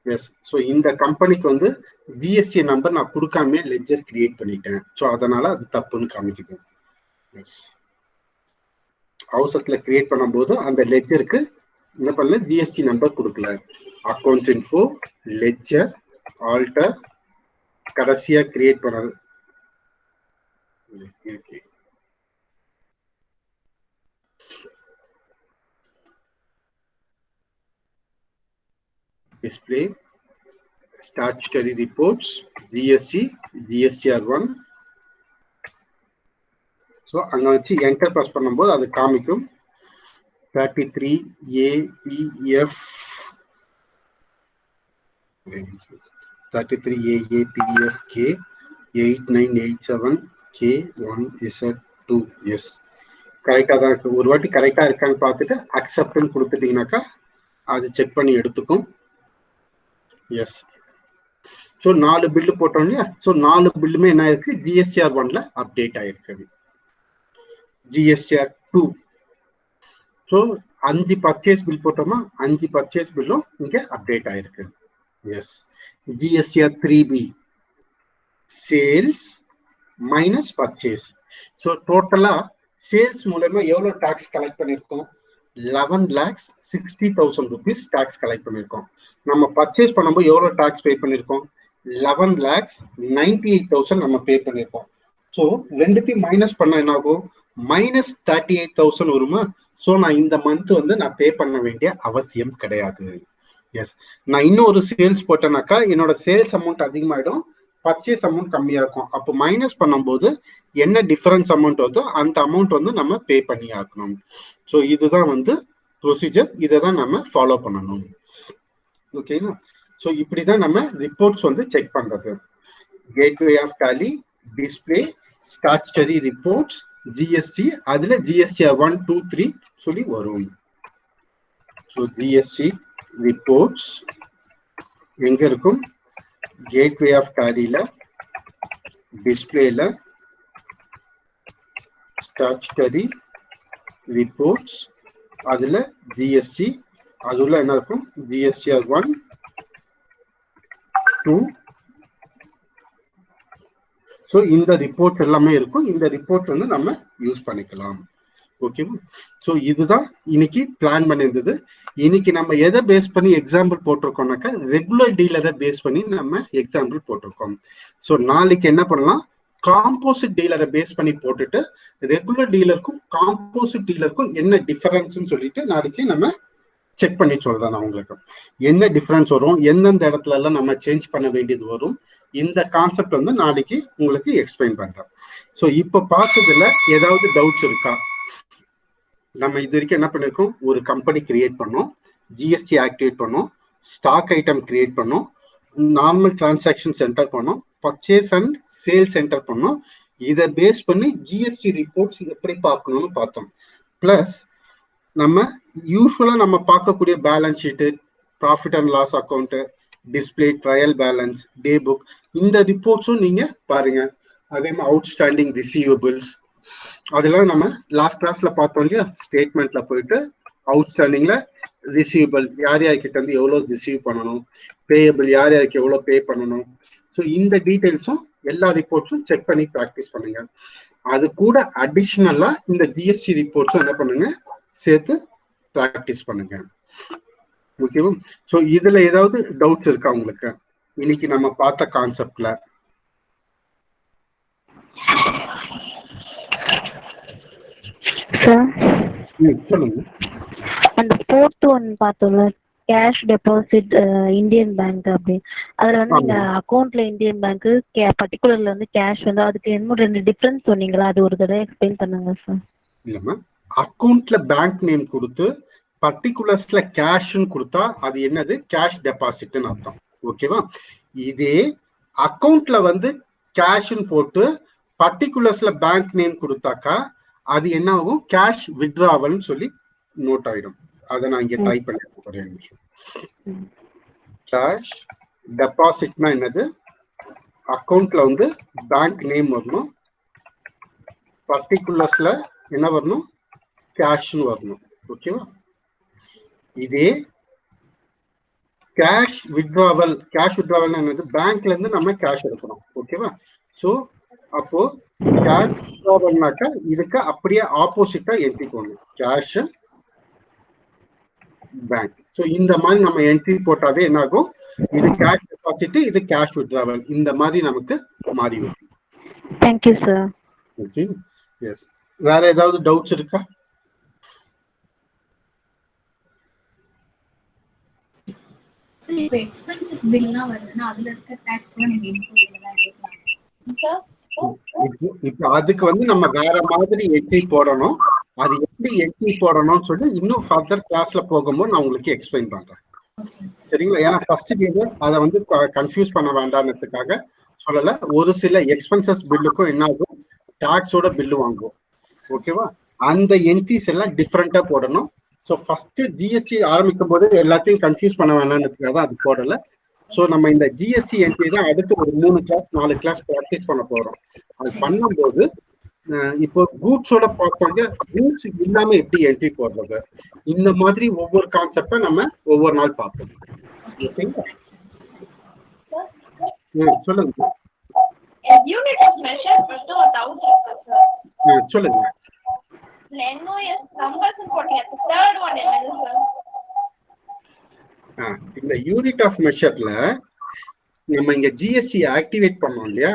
எஸ். ஸோ இந்த கம்பெனிக்கு வந்து ஜிஎஸ்டி நம்பர் நான் கொடுக்காம லெட்ஜர் கிரியேட் பண்ணிட்டேன். ஸோ அதனால அது தப்புன்னு காமிக்குது. எஸ். அவசரத்துல கிரியேட் பண்ணும்போது அந்த லெட்ஜருக்கு என்ன பண்ணல, ஜிஎஸ்டி நம்பர் கொடுக்கல. அக்கௌண்ட் இன்ஃபோ, லெட்ஜர், ஆல்டர், கடைசியா கிரியேட் பண்ணது. Display statutory reports, GST, GSTR1. So அங்கே வச்சு என்டர் ப்ரெஸ் பண்ணும்போது அது காமிக்கும் 33 APF 33 AAPF K 8987 K1Z2. S, கரெக்டாக தான் இருக்கு. ஒரு வாட்டி கரெக்டாக இருக்கான்னு பார்த்துட்டு அக்செப்ட்னு கொடுத்துட்டீங்கன்னாக்கா அது செக் பண்ணி எடுத்துக்கும். எஸ். ஸோ 4 பில்லு போட்டோம் இல்லையா. ஸோ 4 பில்லுமே என்ன இருக்கு, GSTR1ல அப்டேட் ஆயிருக்கு. GSTR2. ஸோ 5 பர்ச்சேஸ் பில் போட்டோமா, 5 பர்ச்சேஸ் பில்லும் இங்க அப்டேட் ஆயிருக்கு. Yes. GSTR3B sales minus purchase. So டோட்டலா சேல்ஸ் மூலமா எவ்வளவு டாக்ஸ் கலெக்ட் பண்ணிருக்கோம், 11,60,000 rupees டாக்ஸ் கலெக்ட் பண்ணிருக்கோம். நம்ம பர்ச்சேஸ் பண்ணும்போது எவ்வளவு டாக்ஸ் பே பண்ணிருக்கோம், 11,98,000 நம்ம பே பண்ணிருக்கோம். ஸோ ரெண்டுத்தையும் மைனஸ் பண்ண என்ன ஆகும், -38,000 வருமா. ஸோ நான் இந்த மந்த் வந்து நான் பே பண்ண வேண்டிய அவசியம் கிடையாது. எஸ். நான் இன்னும் ஒரு சேல்ஸ் போட்டேனாக்கா என்னோட சேல்ஸ் அமௌண்ட் அதிகமாயிடும், பர்ச்சேஸ் அமௌண்ட் கம்மியா இருக்கும். அப்போ மைனஸ் பண்ணும்போது என்ன டிஃபரன்ஸ் அமௌண்ட் வருதோ அந்த அமௌண்ட் வந்து நம்ம பே பண்ணி ஆகணும். ஸோ இதுதான் வந்து ப்ரொசீஜர். இதை தான் நம்ம ஃபாலோ பண்ணணும். ஓகேங்களா. ஸோ இப்படிதான் நம்ம ரிப்போர்ட்ஸ் வந்து செக் பண்றது. Gateway of Tally, display, statutory reports, GST, அதுல GSTR1, 2, 3 சொல்லி வரும். ஸோ ஜிஎஸ்டி ரிப்போர்ட்ஸ் எங்க இருக்கும், கேட்வே ஆஃப் டாலில, டிஸ்பிளேல, ஸ்டாச்சுட்டரி ரிப்போர்ட்ஸ், அதுல ஜிஎஸ்டி, அதுல என்ன இருக்கும், GSTR1, 2. ஸோ இந்த ரிப்போர்ட் எல்லாமே இருக்கும். இந்த ரிப்போர்ட் வந்து நம்ம யூஸ் பண்ணிக்கலாம். ஓகேவா. ஸோ இதுதான் இன்னைக்கு பிளான் பண்ணியிருந்தது. இன்னைக்கு நம்ம எதை பேஸ் பண்ணி எக்ஸாம்பிள் போட்டிருக்கோம்னாக்கா ரெகுலர் டீலரை பேஸ் பண்ணி நம்ம எக்ஸாம்பிள் போட்டிருக்கோம். ஸோ நாளைக்கு என்ன பண்ணலாம், காம்போசிட் டீலரை பேஸ் பண்ணி போட்டுட்டு ரெகுலர் டீலருக்கும் காம்போசிட் டீலருக்கும் என்ன டிஃபரன்ஸ்ன்னு சொல்லிட்டு நாளைக்கு நம்ம செக் பண்ணி சொல்றேன். நான் உங்களுக்கு என்ன டிஃபரன்ஸ் வரும், எந்தெந்த இடத்துல எல்லாம் நம்ம சேஞ்ச் பண்ண வேண்டியது வரும், இந்த கான்செப்ட் வந்து நாளைக்கு உங்களுக்கு எக்ஸ்பிளைன் பண்றேன். ஸோ இப்போ பார்த்ததுல ஏதாவது டவுட்ஸ் இருக்கா? நம்ம இது வரைக்கும் என்ன பண்ணிருக்கோம், ஒரு கம்பெனி கிரியேட் பண்ணோம், ஜிஎஸ்டி ஆக்டிவேட் பண்ணோம், ஸ்டாக் ஐட்டம் கிரியேட் பண்ணோம், நார்மல் டிரான்சாக்ஷன்ஸ் என்டர் பண்ணோம், பர்ச்சேஸ் அண்ட் சேல்ஸ் என்டர் பண்ணோம். இதை பேஸ் பண்ணி ஜிஎஸ்டி ரிப்போர்ட்ஸ் எப்படி பார்க்கணும்னு பார்த்தோம். பிளஸ் நம்ம யூஸ்வலா நம்ம பார்க்கக்கூடிய balance sheet, profit and loss account, display, trial balance, day book, இந்த ரிப்போர்ட்ஸும் நீங்க பாருங்க. அதே மாதிரி அவுட்ஸ்டாண்டிங் ரிசீவபிள்ஸ், அதெல்லாம் நம்ம லாஸ்ட் கிளாஸ்ல பார்த்தோம் இல்லையா. ஸ்டேட்மெண்ட்ல போயிட்டு அவுட்ஸ்டாண்டிங்ல ரிசீவபிள் யார் யார்கிட்ட இருந்து எவ்வளவு ரிசீவ் பண்ணணும், பேயபிள் யார் யாருக்கு எவ்வளவு பே பண்ணணும். ஸோ இந்த டீடைல்ஸும் எல்லா ரிப்போர்ட்ஸும் செக் பண்ணி ப்ராக்டிஸ் பண்ணுங்க. அது கூட அடிஷ்னலா இந்த ஜிஎஸ்டி ரிப்போர்ட்ஸும் என்ன பண்ணுங்க, சேர்த்து ப்ராக்டிஸ் பண்ணுங்க. ஓகேவா. ஸோ இதுல ஏதாவது டவுட்ஸ் இருக்கா உங்களுக்கு இன்னைக்கு நம்ம பார்த்த கான்செப்ட்ல? சொல்லுங்க. அந்த ஃபோர்த் ஒன் பார்த்தோம்ல, கேஷ் டெபாசிட் இந்தியன் பேங்க் அப்படி, அதுல வந்து நீங்க அக்கௌண்ட்ல இந்தியன் பேங்க், பர்டிகுலர்ல வந்து கேஷ் வந்து அதுக்கு என்ன 2 டிஃபரன்ஸ் சொன்னீங்களா, அது ஒரு தடவை எக்ஸ்பிளைன் பண்ணுங்க சார். இல்லம்மா, அக்கௌண்ட்ல பேங்க் நேம் கொடுத்து பர்டிகுலர்ஸ்ல கேஷ்னு கொடுத்தா அது என்னது, கேஷ் டெபாசிட்னு அர்த்தம். ஓகேவா. இதே அக்கௌண்ட்ல வந்து கேஷ்னு போட்டு பர்டிகுலர்ஸ்ல பேங்க் நேம் கொடுத்தாக்கா அது என்ன ஆகும், கேஷ் வித்ட்ராவல்னு சொல்லி நோட் ஆயிடும். அதை நான் இங்க டைப் பண்ண ஒரே நிமிஷம். கேஷ் டெபாசிட்னா என்னது, அக்கௌண்ட்ல வந்து பேங்க் நேம் வரணும், பர்டிகுலர்ஸ்ல என்ன வரணும், கேஷ்னு வரணும். ஓகேவா? இதே கேஷ் வித்ட்ராவல், கேஷ் வித்ட்ராவல் என்னது, பேங்க்ல இருந்து நம்ம கேஷ் எடுக்கணும். ஓகேவா? ஸோ அப்போ கேஷ் வித்ட்ராவல்னாக்கா இதுக்கு அப்படியே ஆப்போசிட்டா என்ட்ரி போடணும், கேஷ் பேங்க். ஸோ இந்த மாதிரி நம்ம என்ட்ரி போட்டாவே என்ன ஆகும், இது கேஷ் டெபாசிட், இது கேஷ் வித்ட்ராவல், இந்த மாதிரி நமக்கு மாறி வரும். Thank you sir. Okay, yes. வேற ஏதாவது டவுட்ஸ் இருக்கா? சரி, இப்போ எக்ஸ்பென்சஸ் பில்லாம் வருதுன்னா அதுல இருக்க டாக்ஸ் கூட நீங்க இன்க்ளூட் பண்ணலாம். இப்போ அதுக்கு வந்து நம்ம வேற மாதிரி என்ட்ரி போடணும். அது எப்படி என்ட்ரி போடணும்னு சொல்லி இன்னும் ஃபர்தர் கிளாஸ்ல போகும்போது நான் உங்களுக்கு எக்ஸ்பிளைன் பண்றேன். சரிங்களா? ஏன்னா ஃபர்ஸ்ட் வீடியோ அதை வந்து கன்ஃபியூஸ் பண்ண வேண்டாம்ன்றதுக்காக சொல்லல. ஒரு சில எக்ஸ்பென்சஸ் பில்லுக்கும் என்ன ஆகும், டாக்ஸோட பில்லு வாங்குவோம். ஓகேவா? அந்த என்ட்ரிஸ் எல்லாம் டிஃப்ரெண்டா போடணும். ஸோ ஃபர்ஸ்ட் ஜிஎஸ்டி ஆரம்பிக்கும் போது எல்லாத்தையும் கன்ஃபியூஸ் பண்ண வேண்டாம்ன்றதுக்காக தான் அது போடல. ஸோ நம்ம இந்த ஜிஎஸ்டி என்ட்ரி தான் அடுத்து ஒரு 3 கிளாஸ் 4 கிளாஸ் ப்ராக்டிஸ் பண்ண போறோம். அது பண்ணும்போது இப்போ கூட்ஸோட பார்த்தோங்க, கூட்ஸ் இல்லாம எப்படி என்ட்ரி போடுறது, இந்த மாதிரி ஒவ்வொரு கான்செப்டை நம்ம ஒவ்வொரு நாள் பார்ப்போம். ஓகேங்களா? சொல்லுங்க. யூனிட் ஆஃப் மெஷர் மட்டும் ஒரு டவுட் இருக்கு சார். சொல்லுங்க. NOS நம்பர்ஸ் போட்டீங்க, தேர்ட் ஒன் என்னது சார்? இந்த யூனிட் ஆஃப் மெஷர்ல நம்ம இங்க ஜிஎஸ்டி ஆக்டிவேட் பண்ணோம் இல்லையா?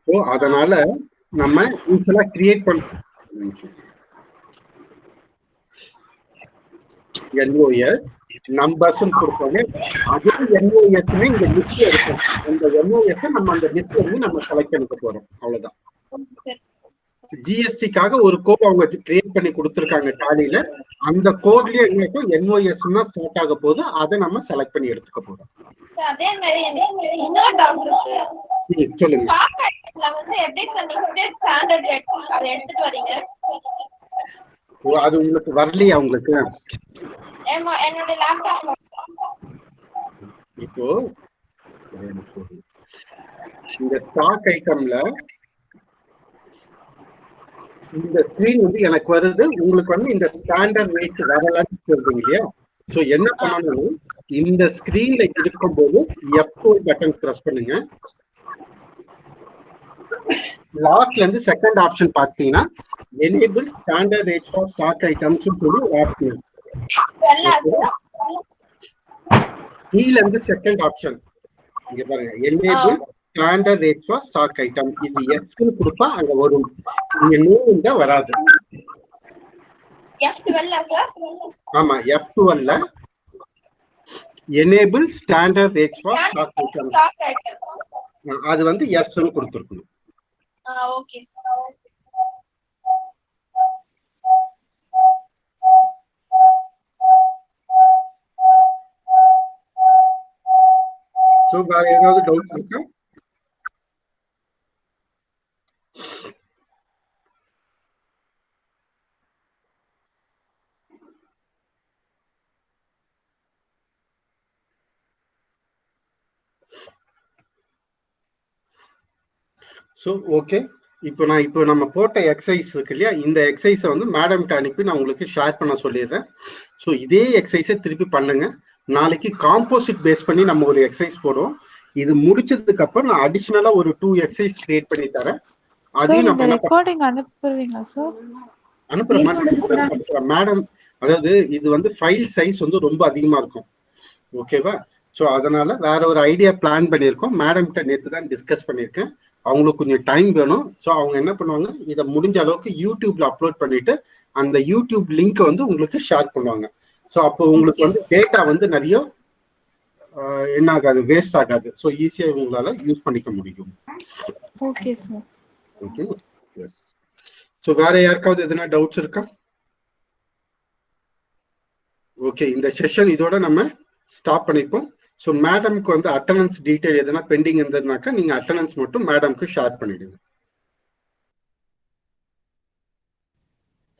ஸோ அதனால நம்ம யூஸ்வலா கிரியேட் பண்ணோம் என்ஓஎஸ் நம்பர்ஸ் கொடுப்பாங்க. அது என்ஓஎஸ்மே இந்த லிஸ்ட் இருக்கும். அந்த என்ஓஎஸ் நம்ம அந்த லிஸ்ட்ல இருந்து நம்ம செலக்ட் பண்ண போறோம். அவ்வளவுதான். ஜிஎஸ்டிக்காக ஒரு கோட் அவங்க கிரியேட் பண்ணி கொடுத்துருக்காங்க டாலியில. அந்த கோட்லயே என்ன என்ஓஎஸ் தான் ஸ்டார்ட் ஆக போகுது, அதை நம்ம செலக்ட் பண்ணி எடுத்துக்க போறோம். அதே மாதிரி இன்னொரு டவுட் இருக்கு. சொல்லுங்க. வந்து எப்படி சார் ஸ்டாண்டர்ட் ரேட் அதை எடுத்துட்டு வரீங்க? அது உங்களுக்கு வரலையா? உங்களுக்கு என்னோட லேப்டாப் இப்போ இந்த ஸ்டாக் ஐட்டம்ல இந்த ஸ்கிரீன் வந்து எனக்கு வருது, உங்களுக்கு வந்து இந்த ஸ்டாண்டர்ட் ரேட் வரலான்னு சொல்றீங்க இல்லையா? சோ என்ன பண்ணணும், இந்த ஸ்கிரீன்ல இருக்கும்போது F4 பட்டன் பிரஸ் பண்ணுங்க. லாஸ்ட்ல இருந்து செகண்ட் ஆப்ஷன் பாத்தீங்கன்னா enable standard rate for stock items சொல்லி ஆப்ஷன். கீழ இருந்து செகண்ட் ஆப்ஷன் இங்க பாருங்க, enable standard rate for stock item. இது எஸ் னு கொடுப்பா அங்க வரும், இங்க நோ வராது. ஆமா, F12ல enable standard rate for stock item அது வந்து எஸ் னு கொடுத்துருக்கணும். ஓகே. சோ வேற ஏதாவது டவுட் இருக்கா? ஸோ ஓகே, இப்போ நம்ம போட்ட எக்ஸசைஸ் இருக்கு இல்லையா, இந்த எக்ஸசைஸை வந்து மேடம்கிட்ட அனுப்பி நான் உங்களுக்கு ஷேர் பண்ண சொல்லிடுறேன். ஸோ இதே எக்ஸசைஸை திருப்பி பண்ணுங்க. நாளைக்கு காம்போசிட் பேஸ் பண்ணி நம்ம ஒரு எக்ஸசைஸ் போடுவோம். இது முடிச்சதுக்கு அப்புறம் நான் அடிஷனலா ஒரு 2 எக்ஸசைஸ் கிரியேட் பண்ணி தரேன். அதையும் நம்ம ரெக்கார்டிங் அனுப்புவீங்களா சார்? அனுப்புறேன் மேடம். அதாவது இது வந்து ஃபைல் சைஸ் வந்து ரொம்ப அதிகமா இருக்கும். ஓகேவா? ஸோ அதனால வேற ஒரு ஐடியா பிளான் பண்ணியிருக்கோம். மேடம் கிட்ட நேற்று தான் டிஸ்கஸ் பண்ணியிருக்கேன். அவங்களுக்கு கொஞ்சம் டைம் வேணும். ஸோ அவங்க என்ன பண்ணுவாங்க, இதை முடிஞ்ச அளவுக்கு யூடியூப்ல அப்லோட் பண்ணிட்டு அந்த யூடியூப் லிங்க் வந்து உங்களுக்கு ஷேர் பண்ணுவாங்க. ஸோ அப்போ உங்களுக்கு வந்து டேட்டா வந்து நிறைய என்ன ஆகாது, வேஸ்ட் ஆகாது. ஸோ ஈஸியா உங்களால யூஸ் பண்ணிக்க முடியும். Okay sir. Okay, yes. So வேற யாருக்காவது எதனா டவுட்ஸ் இருக்கா? ஓகே, இந்த செஷன் இதோட நம்ம ஸ்டாப் பண்ணிப்போம். ஸோ மேடம்க்கு வந்து அட்டண்டன்ஸ் டீடைல் எதனா பெண்டிங் இருந்ததுனாக்கா நீங்க அட்டண்டன்ஸ் மட்டும் மேடம்க்கு ஷேர் பண்ணிடுங்க.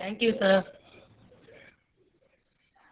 Thank you sir.